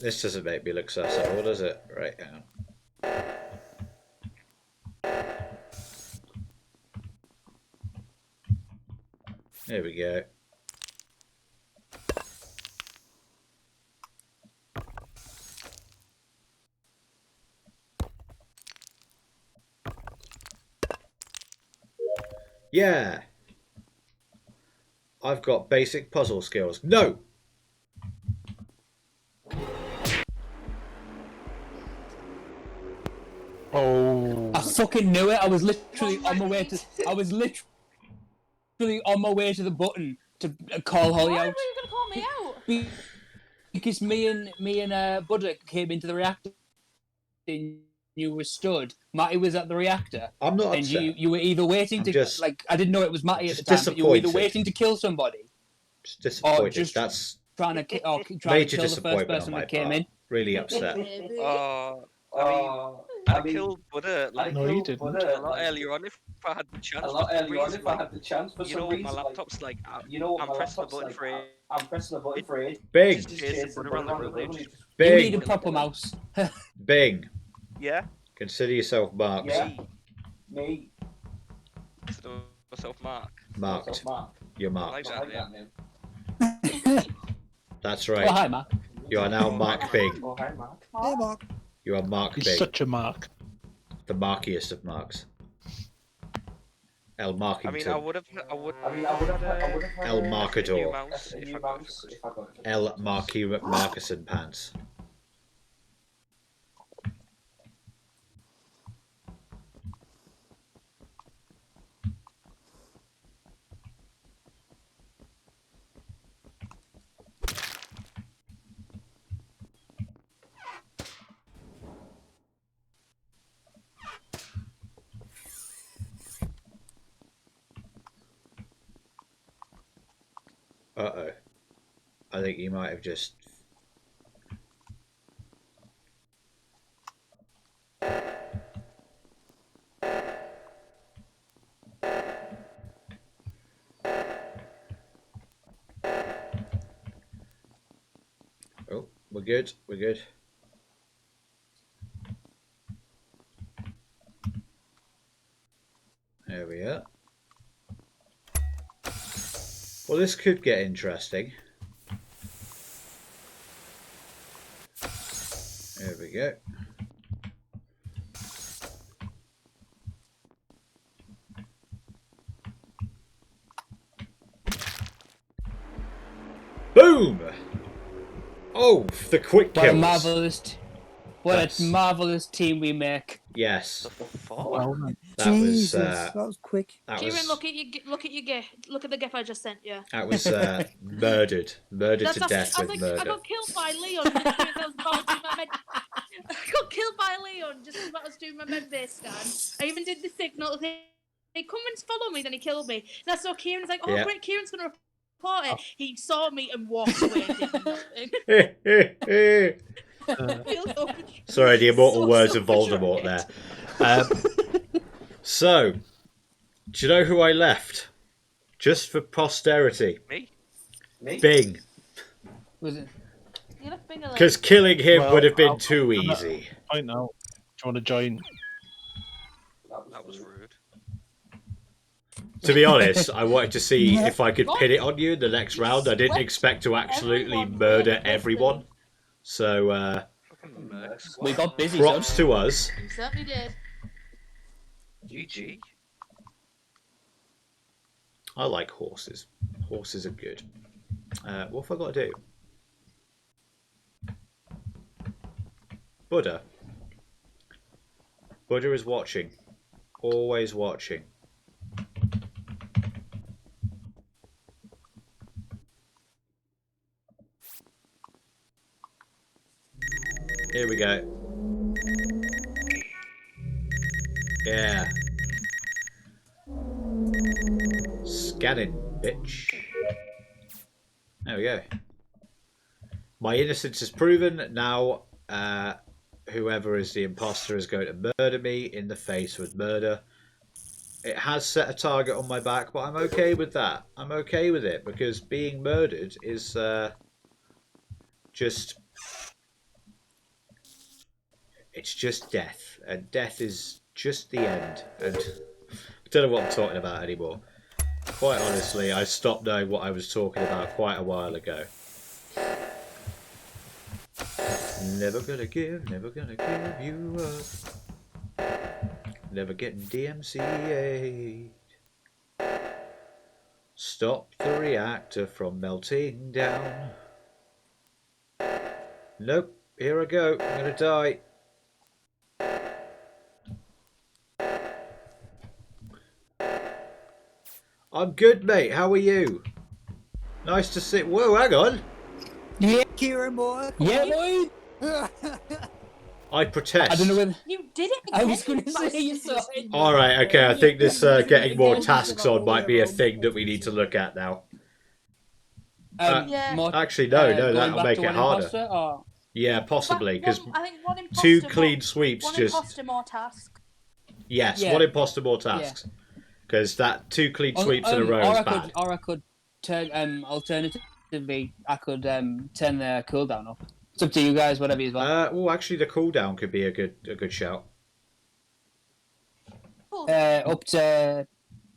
This doesn't make me look sus, does it? Right, hang on. There we go. Yeah. I've got basic puzzle skills. No! Oh. I fucking knew it. I was literally on my way to. I was literally on my way to the button to call Holly Why out. were you going to call me out? Because me and Buddha came into the reactor. And you were stood. Matty was at the reactor. I'm not and upset. you were either waiting I'm to just- like I didn't know it was Matty at the just time. But you were either disappointed. waiting to kill somebody Just disappointed. just That's trying to trying to major kill the first disappointment on person my that came part. in. Really upset. I killed Buddha like No, you didn't. a lot earlier on if I had the chance. You know what my laptop's like? I'm pressing the button for it. Bing. Just chasing Buddha around the room. You Bing. need a proper mouse. Bing. Yeah. Consider yourself marked. Me. Consider myself Mark. Marked. You're I like marked. that name. That's Oh right. hi, Mark. You are now Mark Bing. Hey, Mark. You are Mark He's Bing. such a mark. The markiest of marks. El Markington. I mean, I would have. El Markador. Mouse if I got it. El Marky McMarkison pants. Uh-oh. I think you might have just... Oh, we're good. We're good. There we are. Well, this could get interesting. There we go. Boom! Oh, the quick What a kills. marvelous, marvelous team we make. Yes. Well, That Jesus, was that was quick. that Kieran, was look at your gif. Look at the gif I just sent you. that was murdered to death I with was like, murder. I got killed by Leon. Just as I was about to do my I got killed by Leon just as I was doing my med base scan. I even did the signal thing. He come and follow me, then he killed me. And I saw Kieran's like, oh Yeah. great, Kieran's gonna report it. He saw me and walked away and did nothing. I feel so betrayed. Sorry, the immortal So words of Voldemort betrayed. there. So, do you know who I left? Just for posterity. Me? Bing. Was it? You left Bing alone. Because killing him Well, would have been I'll- too easy. Point out. Do you want to join? That was rude. To be honest, I wanted to see if I could pin it on you in the next round. I didn't expect to absolutely Everyone murder played everyone. So, Fucking mercs. We got busy, son. props to us. You certainly did. GG. I like horses. Horses are good. What have I got to do? Buddha. Buddha is watching. Always watching. Here we go. Yeah. Scanning, bitch. There we go. My innocence is proven. Now, whoever is the imposter is going to murder me in the face with murder. It has set a target on my back, but I'm okay with that. I'm okay with it because being murdered is just... It's just death, and death is just the end. And I don't know what I'm talking about anymore. Quite honestly, I stopped knowing what I was talking about quite a while ago. Never gonna give you up. Never getting DMCA'd. Stop the reactor from melting down. Nope, here I go. I'm gonna die. I'm good, mate. How are you? Nice to see. Whoa, hang on. Yeah, Kieran, boy. yeah, boy. I protest. I don't know whether You did it I again. was going to say you saw it. All right, okay. I think this getting more tasks on might be a thing that we need to look at now. Yeah. More, Actually, no, going that'll back make to it one harder. imposter, or... Yeah, possibly, because I think one imposter, two clean sweeps one just... imposter, more task. Yes, Yeah. one imposter, more tasks. Because that two clean sweeps in a row is bad. Or I could turn, alternatively, I could turn the cooldown up. It's up to you guys, whatever you want. Well, actually, the cooldown could be a good shout. Up to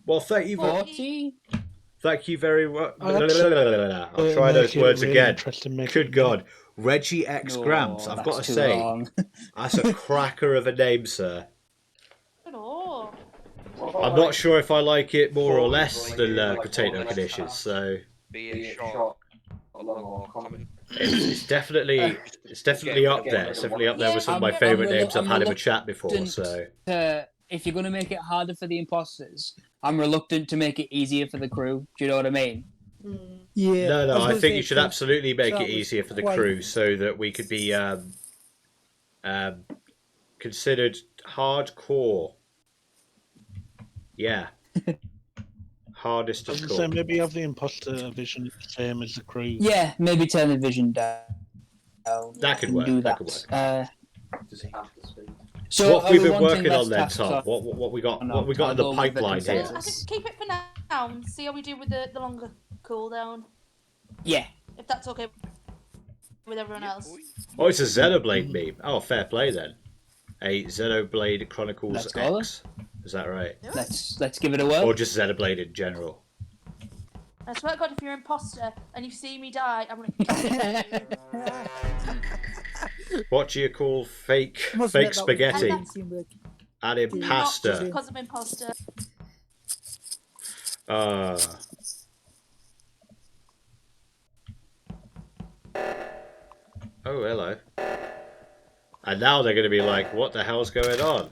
Well, thank you. 40? Thank you very much. I'll I'll try those words really again. interesting, make Good it- God. Reggie X No, Gramps. I've got to that's too say, long. that's a cracker of a name, sir. Oh. I'm not sure if I like it more or less than potato conditions, so Be it short or long or common. it's definitely up there. It's definitely up there with some of my favourite names I've had in the chat before. So If you're going to make it harder for the imposters, I'm reluctant to make it easier for the crew. Do you know what I mean? Yeah. no, was I gonna think say, you should 'cause absolutely make that it was easier for the quite- crew so that we could be considered hardcore. Yeah. Hardest I of was gonna say core. maybe have the imposter vision the same as the crew. Yeah, maybe turn the vision down. That could and work. Do that that. could work. So What have we been wanting working less on then, tasks Tom? or- What we got? No, What we got in the I'll go with the pipeline here? consensus. I can keep it for now and see how we do with the longer cooldown. Yeah. If that's okay with everyone else. Oh, it's a Xenoblade meme. Oh, fair play then. A Xenoblade Chronicles Let's go X. Is that right? Let's give it a whirl. Or just Xenoblade in general? I swear to God, if you're an imposter and you see me die, I'm gonna kill you. What do you call fake Must fake admit, that was spaghetti? really teamwork. Adding Not Not pasta. just because I'm imposter. Oh, hello. And now they're going to be like, what the hell's going on?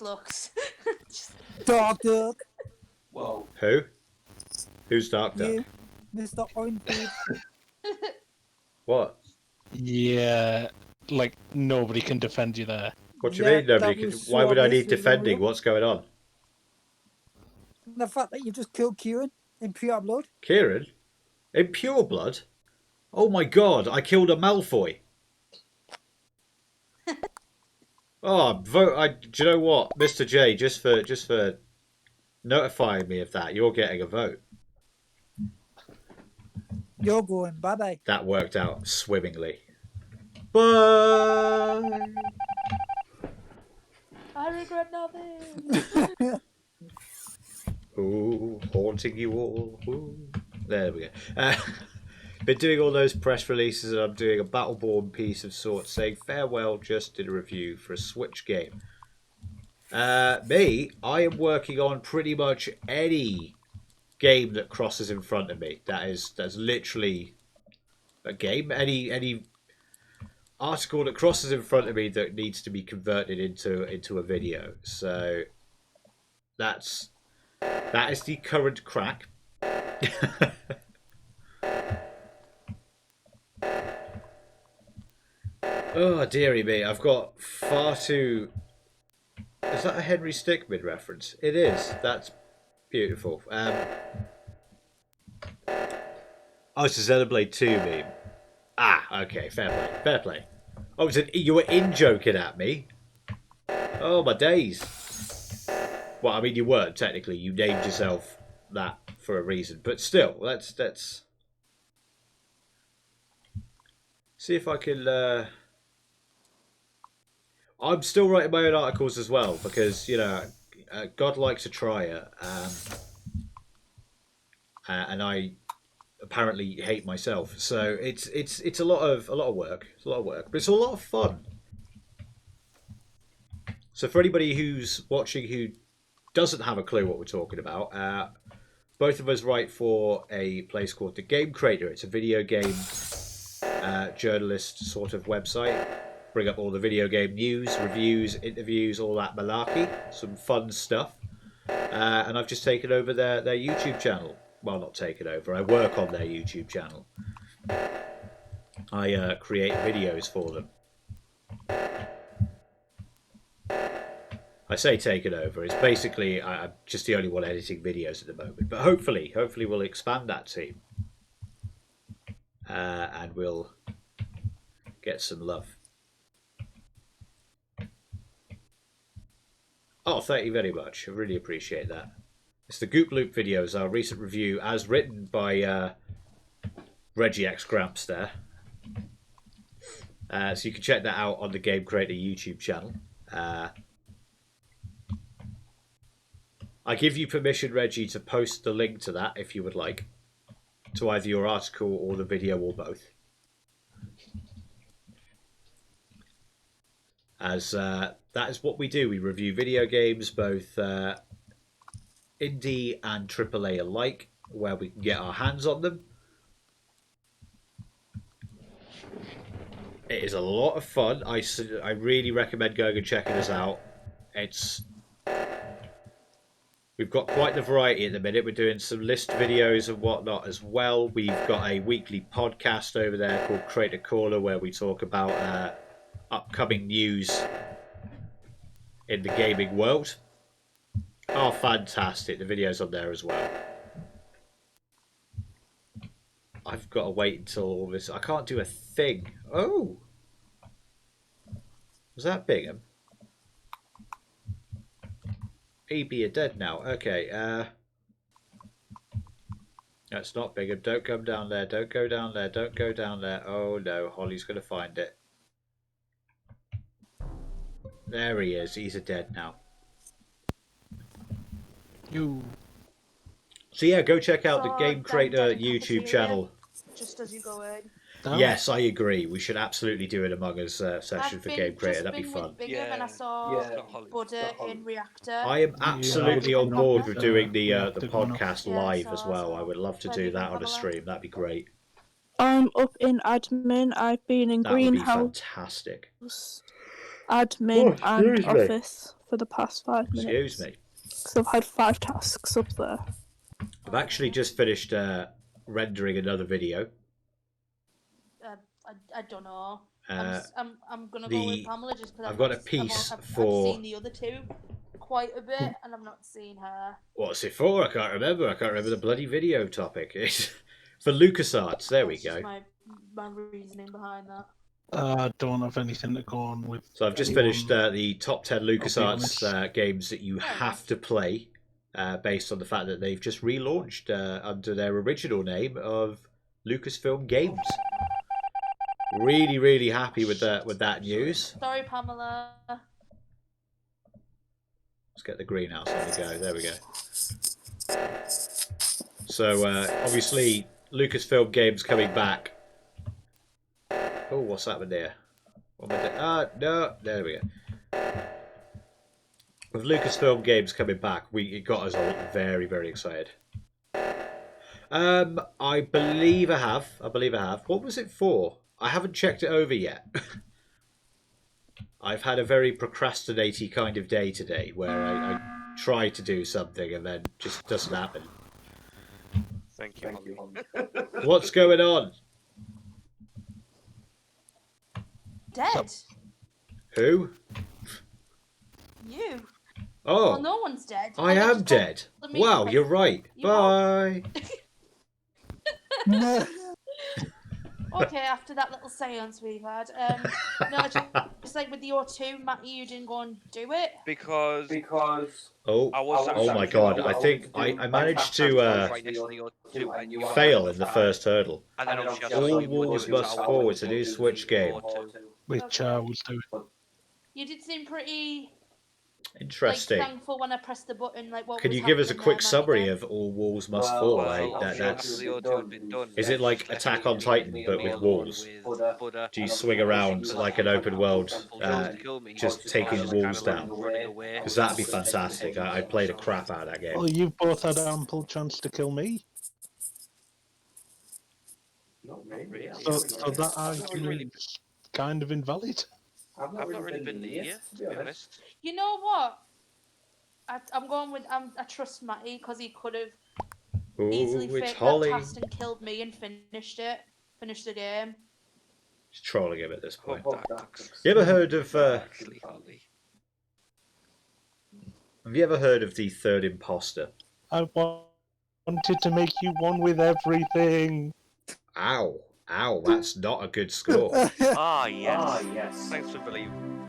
Looks. Dark Duck. Whoa. Who? Who's Dark Duck? You, Mr. Orange Dude. What? Yeah, like nobody can defend you there. What do you Yeah, mean nobody that can... was Why so would I need obviously defending? unreal. What's going on? The fact that you just killed Kieran in pure blood. Kieran? In pure blood? Oh my god, I killed a Malfoy. Oh, vote. Do you know what, Mr. J? Just for notifying me of that, you're getting a vote. You're going bye bye. That worked out swimmingly. Bye. I regret nothing. Ooh, haunting you all. Ooh. There we go. Been doing all those press releases, and I'm doing a Battleborn piece of sorts saying farewell. Just did a review for a Switch game. Me, I am working on pretty much any game that crosses in front of me. That's literally a game. Any article that crosses in front of me that needs to be converted into a video. So that is the current crack. Oh dearie me, I've got far too. Is that a Henry Stickmin reference? It is. That's beautiful. Oh, it's a Xenoblade 2 meme. Ah, okay, fair play, fair play. Oh, you were in joking at me. Oh my days. Well, I mean, you weren't technically. You named yourself that for a reason, but still, let's see if I can. I'm still writing my own articles as well because God likes a trier, and I apparently hate myself. So it's a lot of work. It's a lot of work, but it's a lot of fun. So for anybody who's watching who doesn't have a clue what we're talking about, both of us write for a place called The Game Creator. It's a video game journalist sort of website. Bring up all the video game news, reviews, interviews, all that malarkey. Some fun stuff. And I've just taken over their YouTube channel. Well, not taken over. I work on their YouTube channel. I create videos for them. I say taken over. It's basically I'm just the only one editing videos at the moment. But hopefully we'll expand that team. And we'll get some love. Oh, thank you very much. I really appreciate that. It's the Goop Loop videos, our recent review, as written by Reggie X Gramps there. So you can check that out on the Game Creator YouTube channel. I give you permission, Reggie, to post the link to that if you would like, to either your article or the video or both. As that is what we do. We review video games, both indie and AAA alike, where we can get our hands on them. It is a lot of fun. I really recommend going and checking us out. We've got quite the variety at the minute. We're doing some list videos and whatnot as well. We've got a weekly podcast over there called Creator Caller, where we talk about upcoming news in the gaming world. Oh, fantastic. The video's on there as well. I've got to wait until all this. I can't do a thing. Oh. Was that Bingham? EB are dead now. Okay. That's not Bingham. Don't come down there. Don't go down there. Don't go down there. Oh no. Holly's going to find it. There he is. He's a dead now. So yeah, go check out the Game Creator YouTube channel. Just as you go in. Yes, I agree. We should absolutely do an Among Us session for Game Creator. That'd be fun. And I saw Buddha in Reactor. I am absolutely on board with doing the podcast live as well. I would love to do that on a stream. That'd be great. I'm up in admin. I've been in greenhouse. That would be fantastic. Admin and office for the past 5 minutes. Excuse me. So I've had 5 tasks up there. I've actually just finished rendering another video. I don't know. I'm gonna go with Pamela just because I've got a piece I've seen the other two quite a bit, and I've not seen her. What's it for? I can't remember. I can't remember the bloody video topic. It's for LucasArts. There we go. My reasoning behind that. I don't have anything to go on with. So I've just finished the top 10 LucasArts games that you have to play, based on the fact that they've just relaunched under their original name of Lucasfilm Games. Really, really happy with that news. Sorry, Pamela. Let's get the greenhouse on the go. There we go. So obviously, Lucasfilm Games coming back. Oh, what's happened there? What am I doing? No, there we go. with Lucasfilm games coming back, it got us all very, very excited. I believe I have. What was it for? I haven't checked it over yet. I've had a very procrastinating kind of day today, where I try to do something and then just doesn't happen. Thank you, Holly. What's going on? Dead. Who? You. Oh, Well, no one's dead. I They am just told dead. the meeting Wow, place you're right. you are. Bye. No. Okay, after that little seance we've had. No, just like with the O2, Matty, you didn't go and do it. Because Oh, I was oh my god! I think I managed to right next to the O2 and you were fail in the first hurdle. And then obviously I saw All you were walls doing it, must so I fall. went It's a to new do Switch the game. O2. Which I was doing. You did seem pretty Interesting. like thankful when I pressed the button. Like, what Can was you give us a happening quick there, summary Matty, of All Walls Must Fall? Well, That's. after the O2 had been done, Is it like Attack on Titan but with walls? Do you swing around like an open world, just taking walls down? Because that'd be fantastic. I played a crap out of that game. Well, you've both had ample chance to kill me. Not really. So that argument's kind of invalid. I've not really been near you, to be honest. You know what? I'm going with I trust Matty because he could have easily Ooh, it's faked Holly. that task and killed me and finished the game. Just trolling him at this point. Tactics. You ever heard of? Actually, Holly. Have you ever heard of the third imposter? I wanted to make you one with everything. Ow, ow! That's not a good score. Yes. Thanks for believing.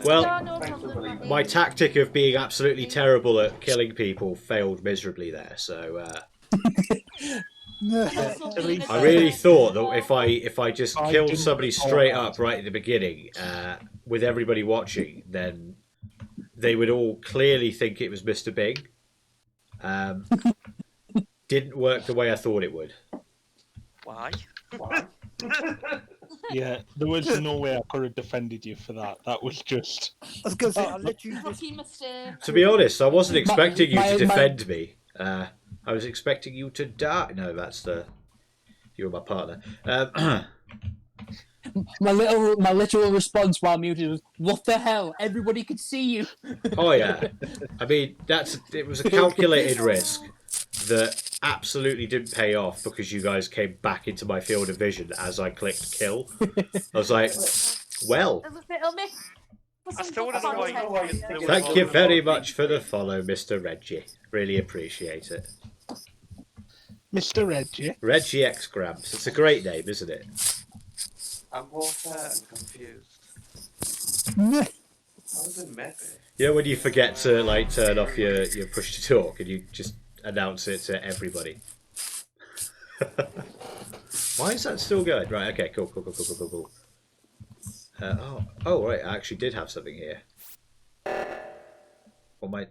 Well, No problem, Matty. my tactic of being absolutely terrible at killing people failed miserably there. So Also being a I really good thought person. that if I just I killed didn't somebody recall straight that. up right at the beginning, with everybody watching, then they would all clearly think it was Mr. Bing. Didn't work the way I thought it would. Why? Yeah, there was no way I could have defended you for that. That was just... I was going to say, I literally just... Rookie mistake. To be honest, I wasn't expecting you to my- defend me. I was expecting you to die. No, that's you were my partner. My literal response while muted was, "What the hell? Everybody could see you." Oh yeah, I mean it was a calculated risk that absolutely didn't pay off because you guys came back into my field of vision as I clicked kill. I was like, well, It'll make I still don't know why you thank you very much for the follow, Mr. Reggie. Really appreciate it. Mr. Reggie. Reggie X Gramps. It's a great name, isn't it? I'm confused. No. I was in Mecca. You know when you forget to like turn off your push to talk and you just announce it to everybody. Why is that still going? Right, okay, cool. Oh, right, I actually did have something here. What my...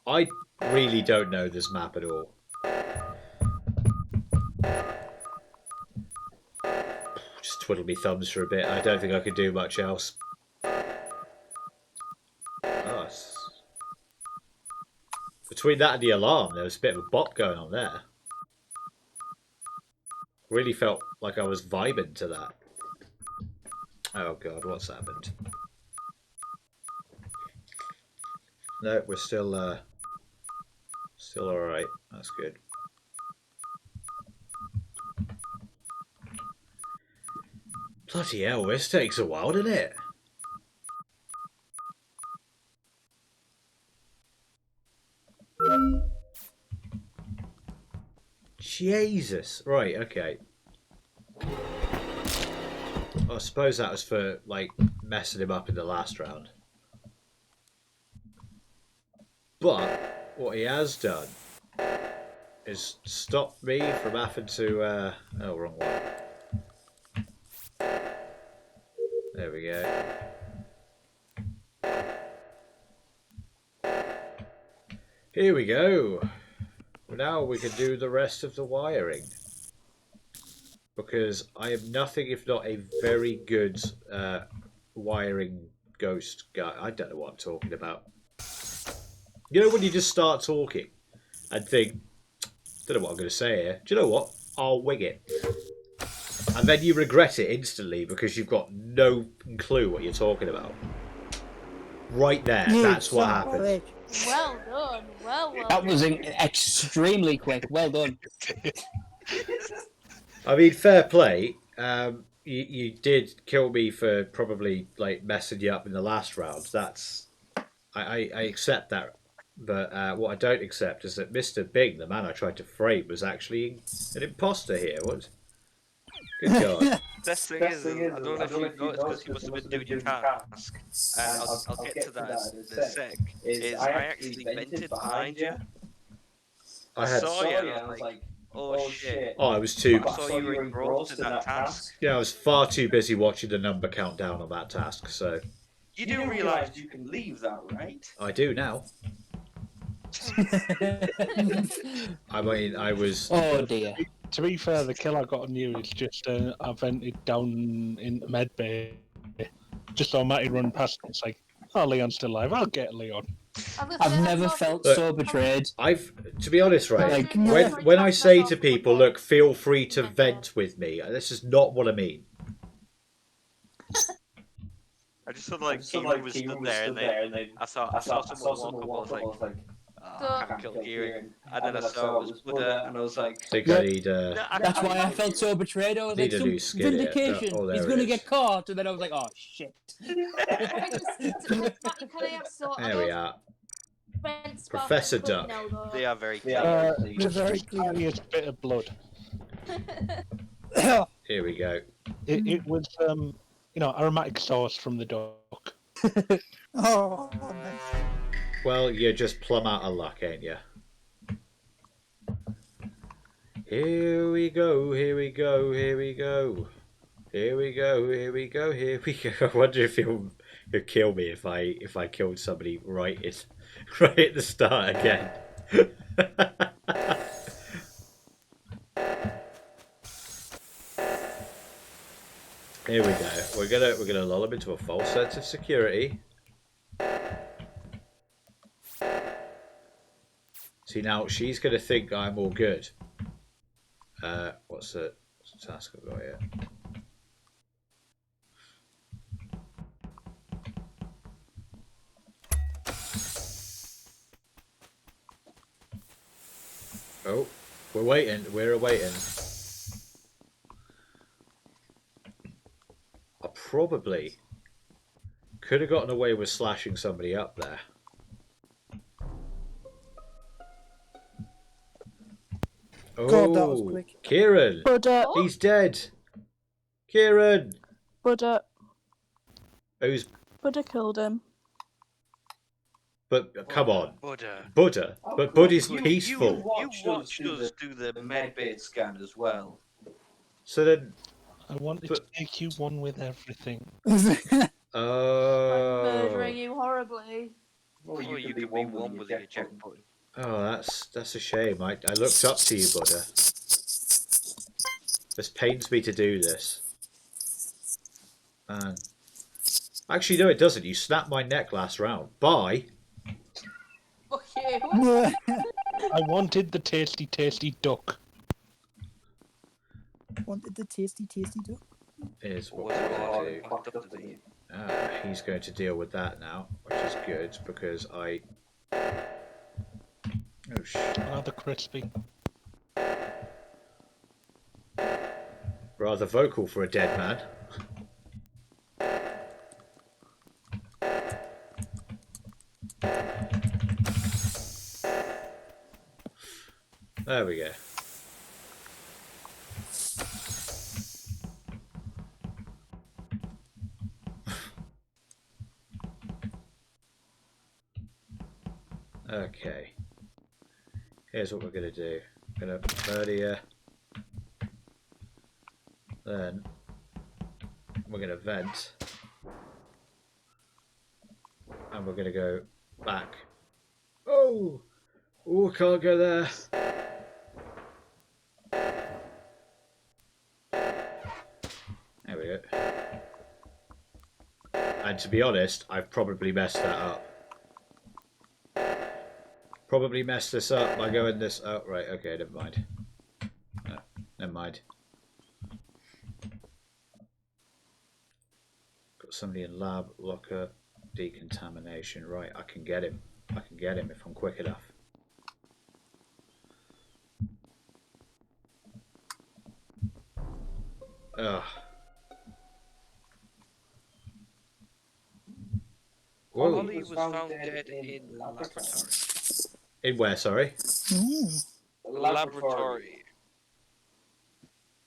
I really don't know this map at all. Just twiddle me thumbs for a bit. I don't think I could do much else. Between that and the alarm, there was a bit of a bop going on there. Really felt like I was vibing to that. Oh god, what's happened? No, we're still alright. That's good. Bloody hell, this takes a while, doesn't it? Jesus. Right, okay. I suppose that was for, like, messing him up in the last round. But what he has done is stopped me from having to... oh, wrong one. There we go. Here we go. Now we can do the rest of the wiring. Because I am nothing if not a very good wiring ghost guy. I don't know what I'm talking about. You know when you just start talking and think, don't know what I'm going to say here. Do you know what? I'll wing it. And then you regret it instantly because you've got no clue what you're talking about. Right there, that's what happened. Well done. Well That was done. extremely quick. Well done. I mean, fair play. You did kill me for probably like messing you up in the last round. That's I accept that. But what I don't accept is that Mr. Bing, the man I tried to frame, was actually an imposter here. What? Good God. Best thing is, I don't know if you noticed because you must have been doing your task, and I'll get to that in a sec. Is I actually vented behind you. I saw you, and I was like, oh shit. Oh, I was too. I saw you were engrossed in that task. Yeah, I was far too busy watching the number count down on that task. So you do realise you can leave that, right? I do now. I mean, I was. Oh dear. To be fair, the kill I got on you is just I vented down in the med bay. Just so Matty run past me. It's like, oh, Leon's still alive. I'll get Leon. I've never felt so betrayed. To be honest, right? Like, when I say to people, look, feel free to vent with me. This is not what I mean. I just felt like Kieran was stood there, and then I saw someone walk up. I was like, I can't kill Kieran. And then I saw it was Buddha, and I was like, I think I need. That's why I felt so betrayed. I was like, some vindication. He's going to get caught. And then I was like, oh shit. Can I have sort There we are. Professor Duck. They are very clear. Just a bit of blood. Here we go. It was, aromatic sauce from the duck. Oh, nice. Well, you're just plumb out of luck, ain't you? Here we go, here we go, here we go. Here we go, here we go, here we go. I wonder if he'll kill me if I killed somebody right at the start again. Here we go. We're gonna lull him into a false sense of security. See, now she's gonna think I'm all good. What's the task I've got here? Oh, we're waiting. We're awaiting. I probably could have gotten away with slashing somebody up there. Oh, God, that was quick. Kieran! Buddha. He's dead! Kieran! Buddha. Who's... Buddha killed him. But, come on. Buddha. Buddha? But Buddha's peaceful. You watched us do the medbay scan as well. So then... I wanted to make you one with everything. Oh... Murdering you horribly. Well, you could be one with your checkpoint. Oh, that's a shame. I looked up to you, Buddha. This pains me to do this. Man. Actually, no, it doesn't. You snapped my neck last round. Bye. Fuck you. I wanted the tasty, tasty duck. Wanted the tasty, tasty duck. Is what we're going to do. He's going to deal with that now, which is good because I... Oh shit. Rather crispy. Rather vocal for a dead man. There we go. Okay. Here's what we're going to do. I'm going to murder you. Then we're going to vent. And we're going to go back. Oh! Oh, can't go there. There we go. And to be honest, I've probably messed that up. Probably messed this up by going this... Oh, right, okay, never mind. No, never mind. Got somebody in lab, locker, decontamination. Right, I can get him. I can get him if I'm quick enough. Ugh. Ollie was found dead in laboratory. In where, sorry? Laboratory.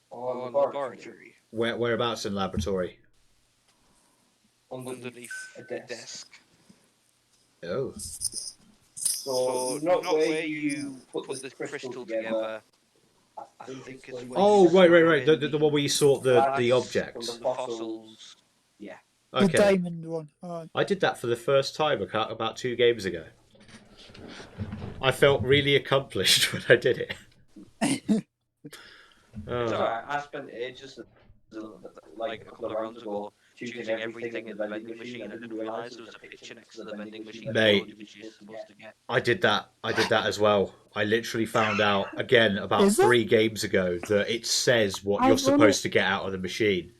Or laboratory. Whereabouts in laboratory? Underneath a desk. Oh. So not where you put this crystal together. I think it's where Oh, you right. The one where you sort the objects. The fossils. Yeah. Okay. The diamond one. Oh. I did that for the first time about 2 games ago. I felt really accomplished when I did it. It's alright, I spent ages, like a couple of rounds ago, choosing everything in the vending machine. I didn't realise there was a picture next to the vending machine. Mate, I did that as well. I literally found out, again, about 3 games ago, that it says what you're supposed to get out of the machine.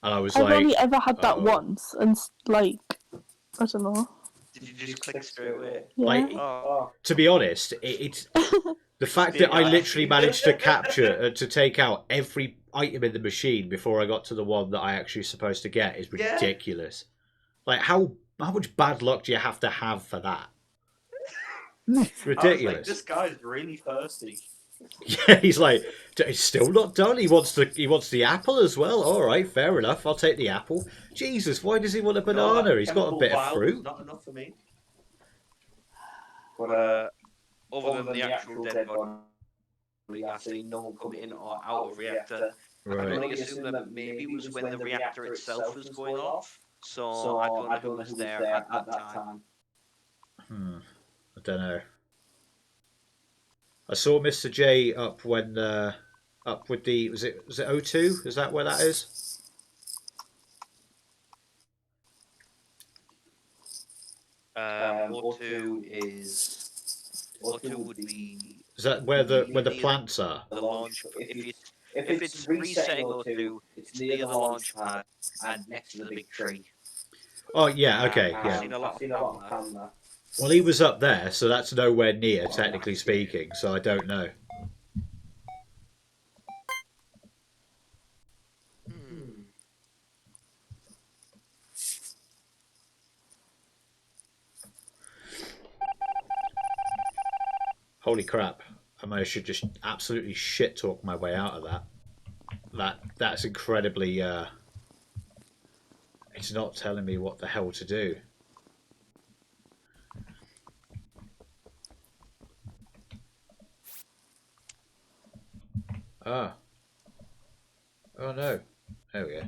And I was I've like... only ever had that once, and, like, I don't know. Did you just click straight away? Yeah. Like, to be honest, it's... The fact that I literally managed to capture, to take out every item in the machine before I got to the one that I actually supposed to get is ridiculous. Like, how much bad luck do you have to have for that? It's ridiculous. Like, this guy's really thirsty. Yeah, he's like, he's still not done. He wants the apple as well. All right, fair enough. I'll take the apple. Jesus, why does he want a banana? He's got a bit of fruit. Not enough for me. But other than the actual dead body, I've seen no one come in or out of reactor. I can only assume that maybe it was when the reactor itself was going off. So I don't know who was there at that time. I don't know. I saw Mr. J up when up with the was it O2? Is that where that is? O2 would be. Is that where the plants are? The launch. If it's resetting O2, it's near the launch pad and next to the big tree. Oh yeah, okay, I've yeah. seen a lot of Pam there. Well, he was up there, so that's nowhere near, technically speaking. So I don't know. Holy crap! I might should just absolutely shit talk my way out of that. That's incredibly. It's not telling me what the hell to do. Ah. Oh no. There we go.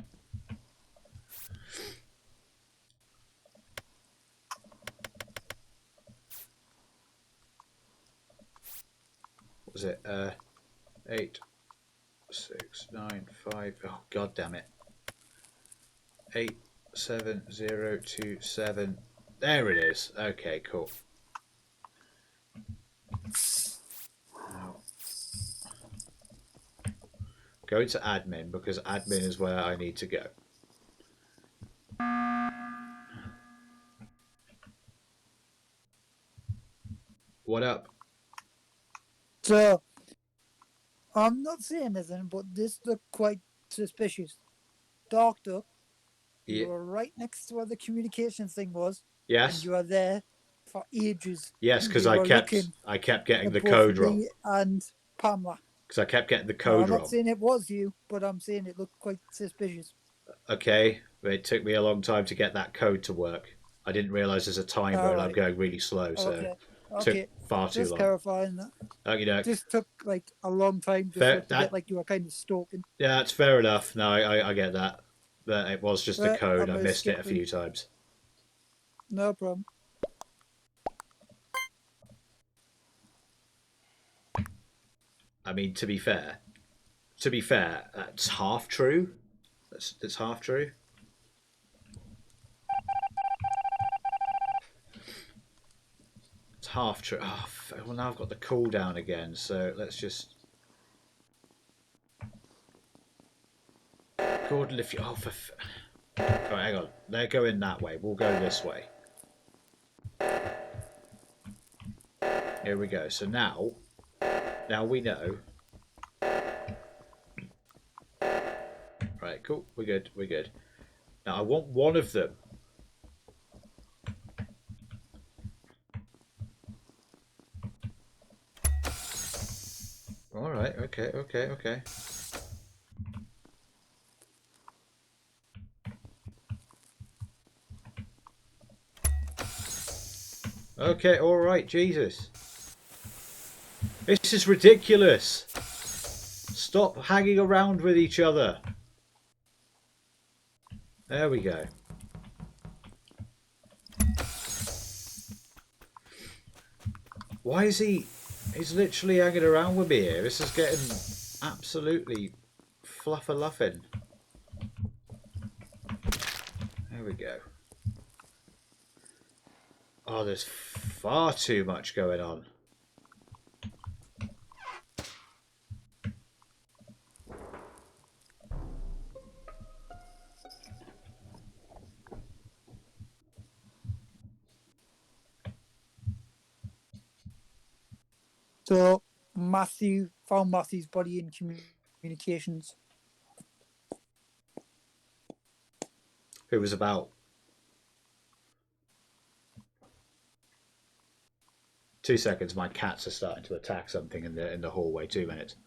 What was it? 8, 6, 9, 5. Oh, god damn it. 8, 7, 0, 2, 7. There it is. Okay, cool. Now, go into admin because admin is where I need to go. What up? So, I'm not saying anything, but this looked quite suspicious. Doctor, you were right next to where the communications thing was. Yes. And you were there for ages. Yes, because I kept getting the code wrong. And Pamela. Because I kept getting the code I'm wrong. not saying it was you, but I'm saying it looked quite suspicious. Okay, but it took me a long time to get that code to work. I didn't realise there's a timer and I'm going really slow, so it took far too long. Just clarifying that. Okay, Just took like a long time to get like you were kind of stalking. Yeah, that's fair enough. No, I get that. But it was just the code. I missed it a few times. No problem. I mean, to be fair, that's half true. That's half true. half true. Oh, well, now I've got the cooldown again, so let's just. Gordon, if you. Oh, for. Oh, hang on. They're going that way. We'll go this way. Here we go. So now we know. Right, cool. We're good. We're good. Now I want one of them. All right. Okay. Okay. Okay. Okay. All right. Jesus. This is ridiculous. Stop hanging around with each other. There we go. Why is he... He's literally hanging around with me here. This is getting absolutely fluffer-luffing. There we go. Oh, there's far too much going on. So Matthew found Matthew's body in communications. Who was about 2 seconds. My cats are starting to attack something in the hallway. 2 minutes.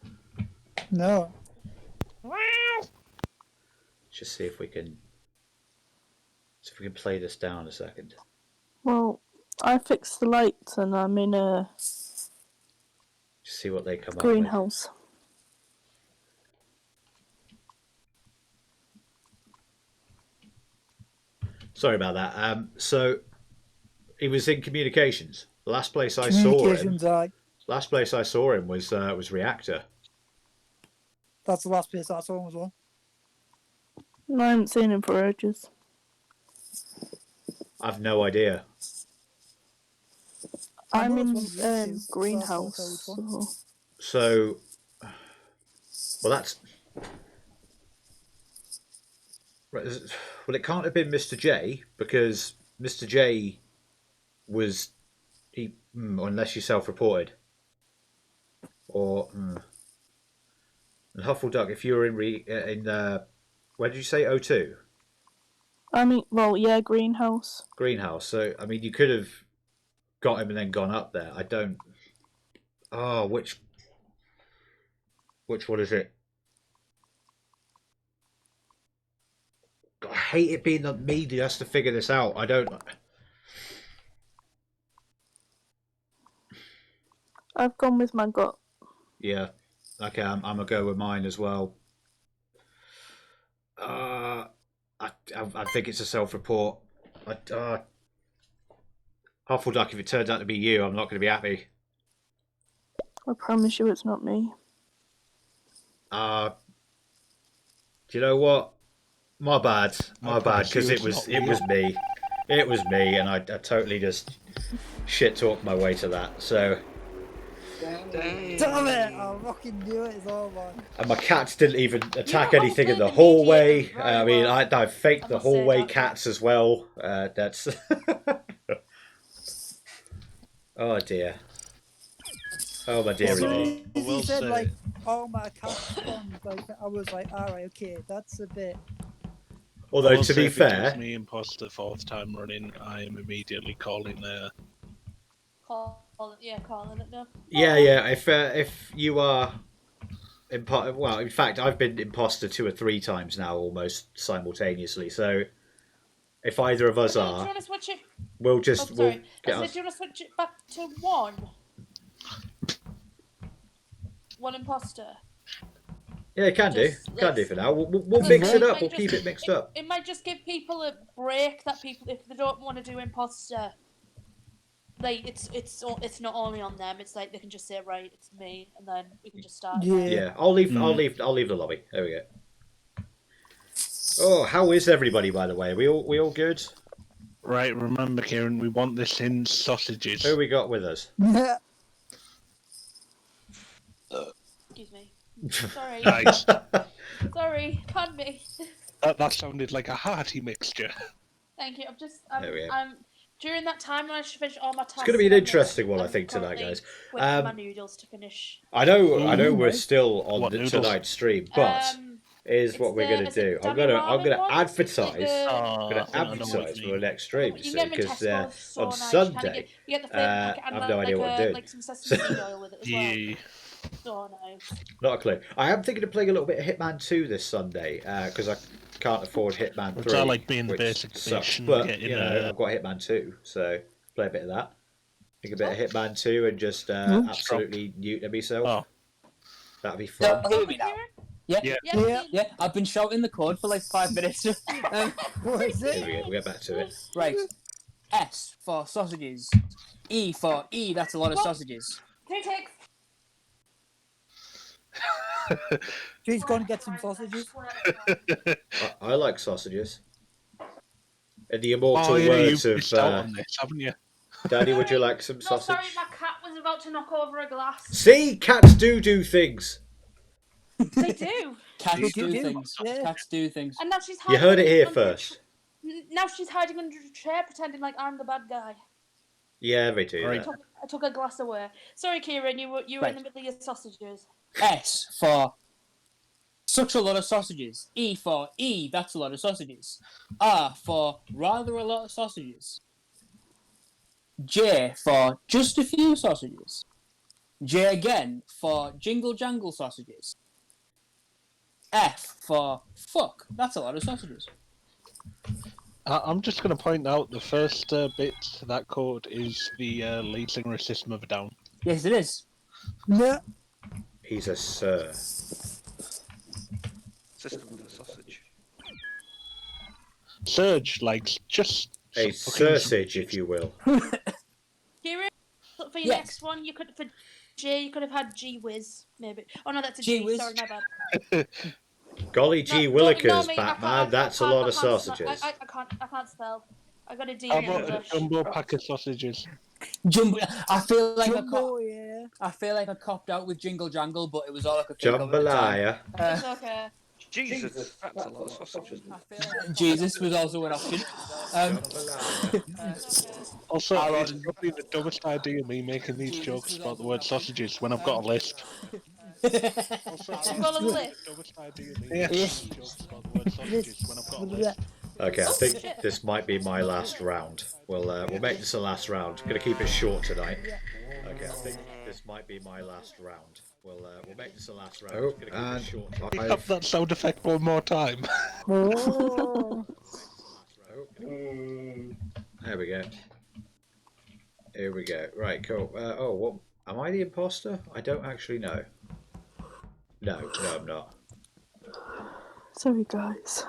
No. Just see if we can play this down a second. Well, I fixed the lights and I'm in a Just see what they come greenhouse. up with. Sorry about that. So he was in communications. The last place I saw him. Last place I saw him was Reactor. That's the last place I saw him as well. I haven't seen him for ages. I've no idea. I'm in greenhouse. So, well, that's right. Well, it can't have been Mr. J because Mr. J was unless you self-reported, or and Huffleduck. If you were in where did you say O2? I mean, well, yeah, greenhouse. Greenhouse. So, I mean, you could have got him and then gone up there. I don't. Oh, which one is it? God, I hate it being the media has to figure this out. I don't. I've gone with my gut. Yeah. Okay, I'm gonna go with mine as well. I think it's a self-report. Huffleduck, if it turns out to be you, I'm not going to be happy. I promise you it's not me. Do you know what? My bad, because it was me. It was me, and I totally just shit talked my way to that. So. Damn it! I fucking knew it. It's all man. And my cats didn't even attack anything in the hallway. I mean, I faked the hallway cats as well. That's. Oh dear. Oh my dear. He said like, "Oh my cats spawned." Like I was like, "All right, okay, that's a bit." Although to be fair, if it was me imposter 4th time running, I am immediately calling there. Calling it now. Yeah. If you are, well, in fact, I've been imposter 2 or 3 times now, almost simultaneously. So, if either of us Do you are, want to switch it? we'll just do you want us. to switch it back to 1? 1 imposter. Yeah, can do for now. We'll mix it up. We'll keep it mixed up. It might just give people a break that people, if they don't want to do imposter, like it's not only on them. It's like they can just say, right, it's me, and then we can just start. Yeah. I'll leave the lobby. There we go. Oh, how is everybody, by the way? We all good? Right, remember, Kieran, we want this in sausages. Who we got with us? Excuse me. Sorry. Nice. Sorry. Pardon me. That sounded like a hearty mixture. Thank you. I'm just. There we go. I'm during that time when I should finish all my tasks. It's going to be an I'm interesting one, I I'm think, tonight, currently guys. waiting for my noodles to finish. I know Ooh, we're nice. still on What the noodles? tonight's stream, but It's what we're going to is it do. I'm Danny going Ramen to one? advertise. Like the- I'm going I to think I know what advertise you for the mean. next stream, You can get them in because Tesco. So on nice. Sunday, You get the flavour packet and I have no idea what I'm doing. like some sesame seed oil with it as well. Yeah. So nice. Not a clue. I am thinking of playing a little bit of Hitman 2 this Sunday because I can't afford Hitman 3. Which I like being the which basic sucks. fish and But getting, you know, I've got Hitman 2, so play a bit of that. Think a bit of Hitman 2 and just absolutely newt myself. Oh. That'd be fun. Hear me now. Yeah. Yeah. Yeah. I've been shouting the code for like 5 minutes. What is Here it? we go. We'll get back to it. Right. S for sausages. E for E. That's a lot of What? sausages. 2 ticks. She's going to get some sausages. I like sausages. In the immortal Oh, yeah, words you've of missed out on this, haven't you? Daddy, would you like some No, sausage? sorry, my cat was about to knock over a glass. See, cats do things. They do. Cats They do do. things. Yeah. Cats do things. And now she's You hiding heard it here under a first. Now she's hiding under a chair, pretending like I'm the bad guy. Yeah, they do. Right. That. I took a glass away. Sorry, Kieran, you were Right. in the middle of your sausages. S for such a lot of sausages. E for E, that's a lot of sausages. R for rather a lot of sausages. J for just a few sausages. J again for jingle jangle sausages. F for fuck, that's a lot of sausages. I'm just going to point out the first bit to that code is the lead singer of System of a Down. Yes, it is. Yeah. He's a sir. System of the sausage. Surge, like, just... A fucking- sausage, if you will. Kieran, for your Yes. next one, you could for J, you could have had G Whiz, maybe. Oh no, that's a Gee G. whiz. Sorry, my bad. Golly No, gee don't willikers, ignore me, I Batman, can't- that's I a can't- lot of I can't- sausages. I can't spell. I got a D How in about a English. jumbo pack of sausages? Jumbo. I feel like Jumbo, yeah. I feel like I copped out with jingle jangle, but it was all I could think of at the time. Jambalaya. It's okay. Jesus, that's a lot of sausages. Jesus was also an option. Also, I'll it's order- probably the dumbest idea me making these jokes about the word sausages when I've got a list. Also, I've got a list. the dumbest idea me making these jokes about the word sausages when I've got a list. Okay, I Oh, think shit. this might be my last round. We'll make this a last round. Gonna keep it short tonight. Okay, I think this might be my last round. We'll make this a last round. Oh, Gonna keep it short tonight. Can you have that sound effect one more time? Oh. There we go. Here we go. Right, cool. Oh, what? Am I the imposter? I don't actually know. No, I'm not. Sorry, guys.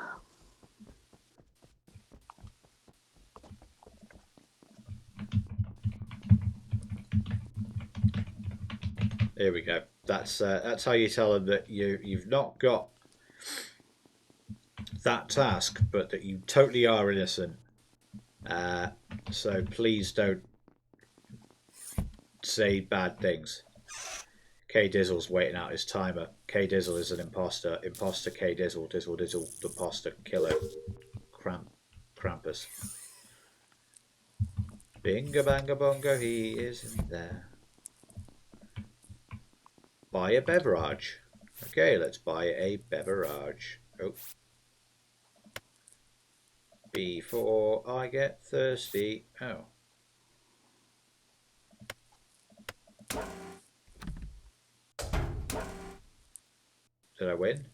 Here we go. That's how you tell them that you've not got that task, but that you totally are innocent. So please don't say bad things. K Dizzle's waiting out his timer. K Dizzle is an imposter. Imposter K Dizzle. Dizzle the imposter killer. Krampus. Binga banga bongo, he isn't there. Buy a beverage. Okay, let's buy a beverage. Oh. Before I get thirsty. Oh. Did I win?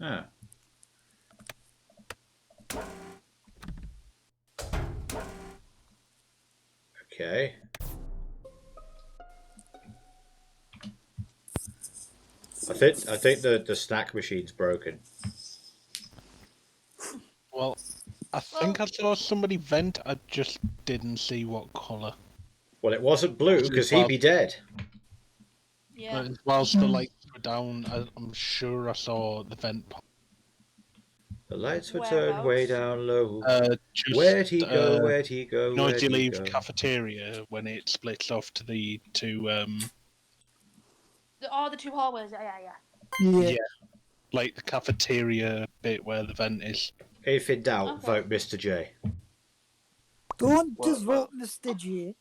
Ah. Okay. I think the snack machine's broken. Well, I think I saw somebody vent, I just didn't see what colour. Well, it wasn't blue because he'd be dead. Yeah. Whilst the lights were down, I'm sure I saw the vent pop. The lights were turned way down low. Just, Where'd he go? Where'd he go? No, Where'd you he leave go? cafeteria when it splits off to the two. The 2 hallways. Yeah. Yeah, like the cafeteria bit where the vent is. If in doubt, vote Mr. J. Don't just vote Mr. J.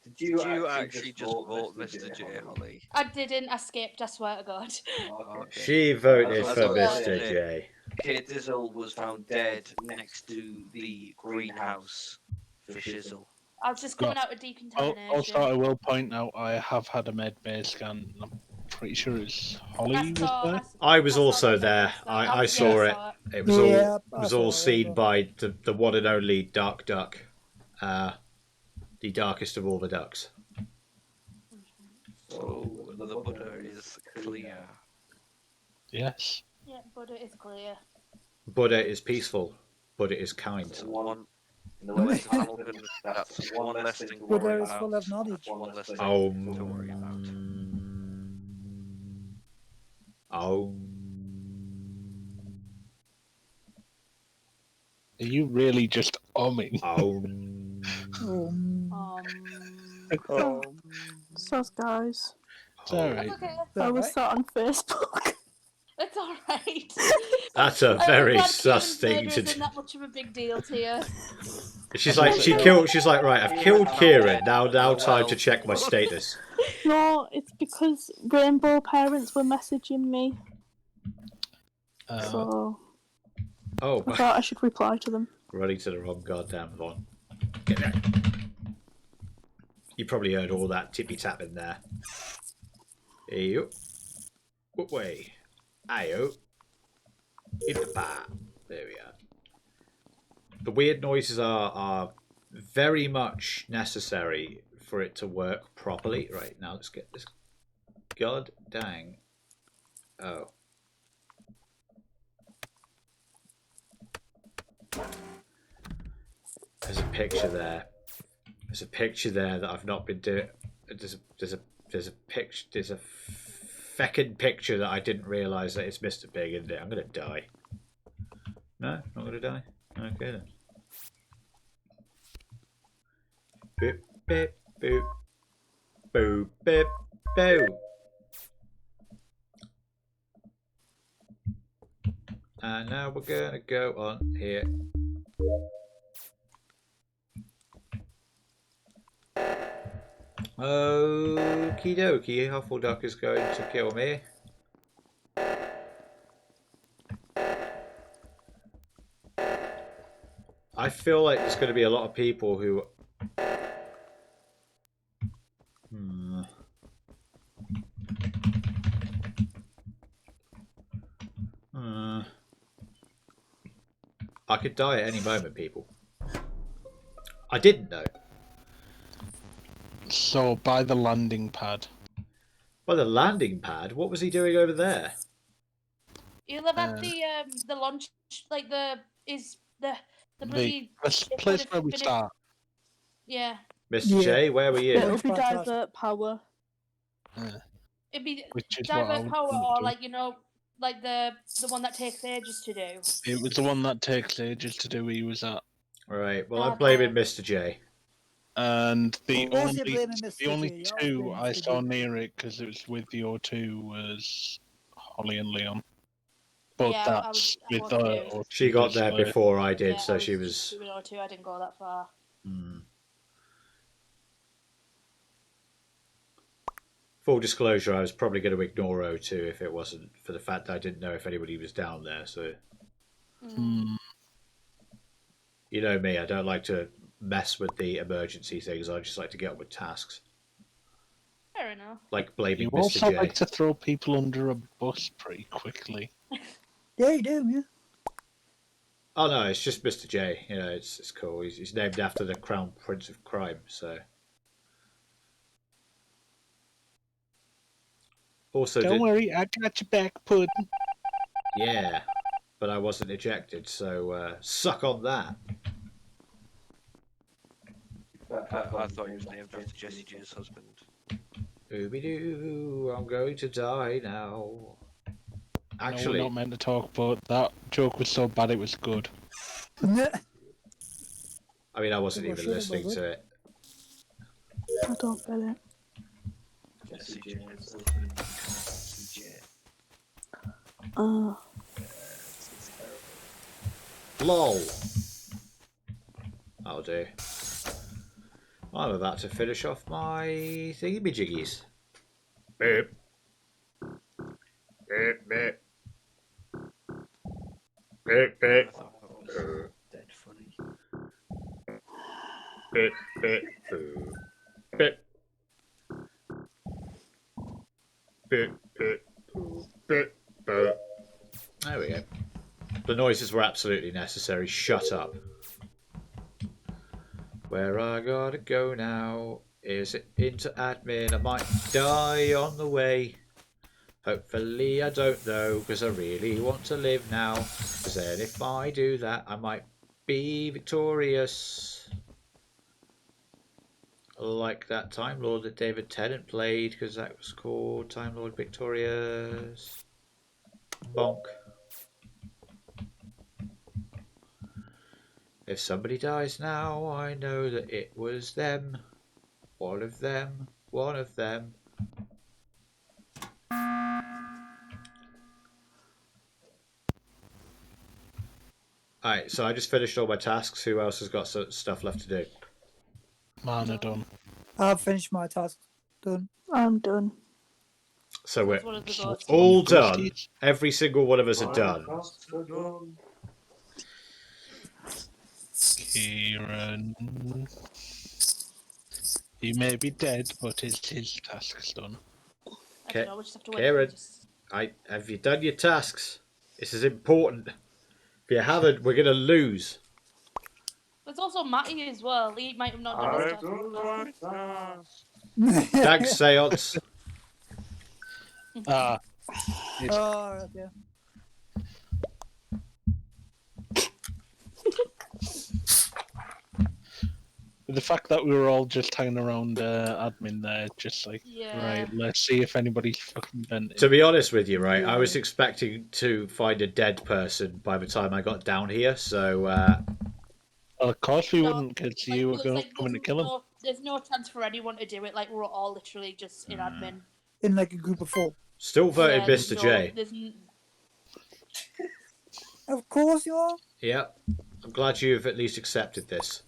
Did you actually just vote Mr. J, Holly? I didn't. I skipped. I swear to God. Okay. She voted As for I was Mr. saying, J. Kate Dizzle was found dead next to the greenhouse for Shizzle. I was just coming out of decontamination. Also, I will point out I have had a med bay scan. I'm pretty sure it's Holly was there. I was also there. I saw it. It was all seen by the one and only Dark Duck, the darkest of all the ducks. So the Buddha is clear. Yes. Yeah, Buddha is clear. Buddha is peaceful. Buddha is kind. In the words of Hamilton, that's one less thing to Buddha worry is about. full of knowledge. One less thing to worry about. Are you really just umming? Sus guys. It's alright. Okay. I was sat on Facebook. It's alright. That's a very sus thing murder to isn't do. that much of a big deal to you. She's like, she's like, right, I've killed Kieran. Now time to check my status. No, it's because Rainbow parents were messaging me. So Oh, I thought I should reply to them. running to the wrong goddamn one. Get there. You probably heard all that tippy tap in there. Ayo. What way? Ayo. In the bar. There we are. The weird noises are very much necessary for it to work properly. Right, now let's get this. God dang. Oh. There's a picture there. There's a picture there that I've not been doing. There's a picture. There's a feckin' picture that I didn't realise that it's Mr. Big, isn't it? I'm gonna die. No, not gonna die. Okay then. Boop, beep, boop, boop, beep, boo. And now we're gonna go on here. Okie dokie, Huffleduck is going to kill me. I feel like there's going to be a lot of people who... I could die at any moment, people. I didn't know. So, by the landing pad. By the landing pad? What was he doing over there? You live at the launch, like the bloody place where we start. Yeah. Mr. J, where were you? It would be divert power. It'd be Which is divert what power, or do. like like the one that takes ages to do. It was the one that takes ages to do. He was at. Right. Well, I'm blaming Mr. J. And the only J? two I saw near it because it was with the O2 was Holly and Leon. But Yeah, that's with the She got there before I did, Yeah, so I she was. I didn't go that far. Full disclosure, I was probably going to ignore O2 if it wasn't for the fact that I didn't know if anybody was down there. So, you know me, I don't like to mess with the emergency things. I just like to get on with tasks. Fair enough. Like blaming You Mr. also J. like to throw people under a bus pretty quickly. Yeah, you do, yeah. Oh no, it's just Mr. J. You know, it's cool. He's named after the Crown Prince of Crime. So. Also, don't worry, I got your back, Puddin'. Yeah, but I wasn't ejected, so suck on that. I thought he was named after Jessie J's husband. Ooby doo, I'm going to die now. Actually, we're not meant to talk, but that joke was so bad it was good. I mean, I wasn't even listening to it. I don't get it. LOL. That'll do. I'm about to finish off my thingy-majiggies. Beep. Beep, beep. Beep, beep. Dead funny. Beep, beep, boo. Beep. Beep, beep, boo. Beep, boo. There we go. The noises were absolutely necessary. Shut up. Where I gotta go now? Is it into admin? I might die on the way. Hopefully I don't know, because I really want to live now. Because then if I do that, I might be victorious. Like that Time Lord that David Tennant played, because that was called Time Lord Victorious. Bonk. If somebody dies now, I know that it was them. One of them. One of them. Alright, so I just finished all my tasks. Who else has got stuff left to do? Man, done. I've finished my task. Done. I'm done. So we're One of the goats. all done. Every single one of us are done. Kieran. He may be dead, but his task's done. I don't know, we just have to wait. Kieran, have you done your tasks? This is important. If you haven't, we're going to lose. There's also Matty as well. He might have not done his task. Thanks, Seance. Ah. Oh, okay. The fact that we were all just hanging around admin there, just like, right, let's see if anybody's fucking bent. To be honest with you, right, I was expecting to find a dead person by the time I got down here, so... Well, of course we wouldn't, because you were going to come in to kill him. There's no chance for anyone to do it. Like, we're all literally just in admin. In like a group of 4. Still voted Mr. J. Of course you are. Yep. I'm glad you've at least accepted this.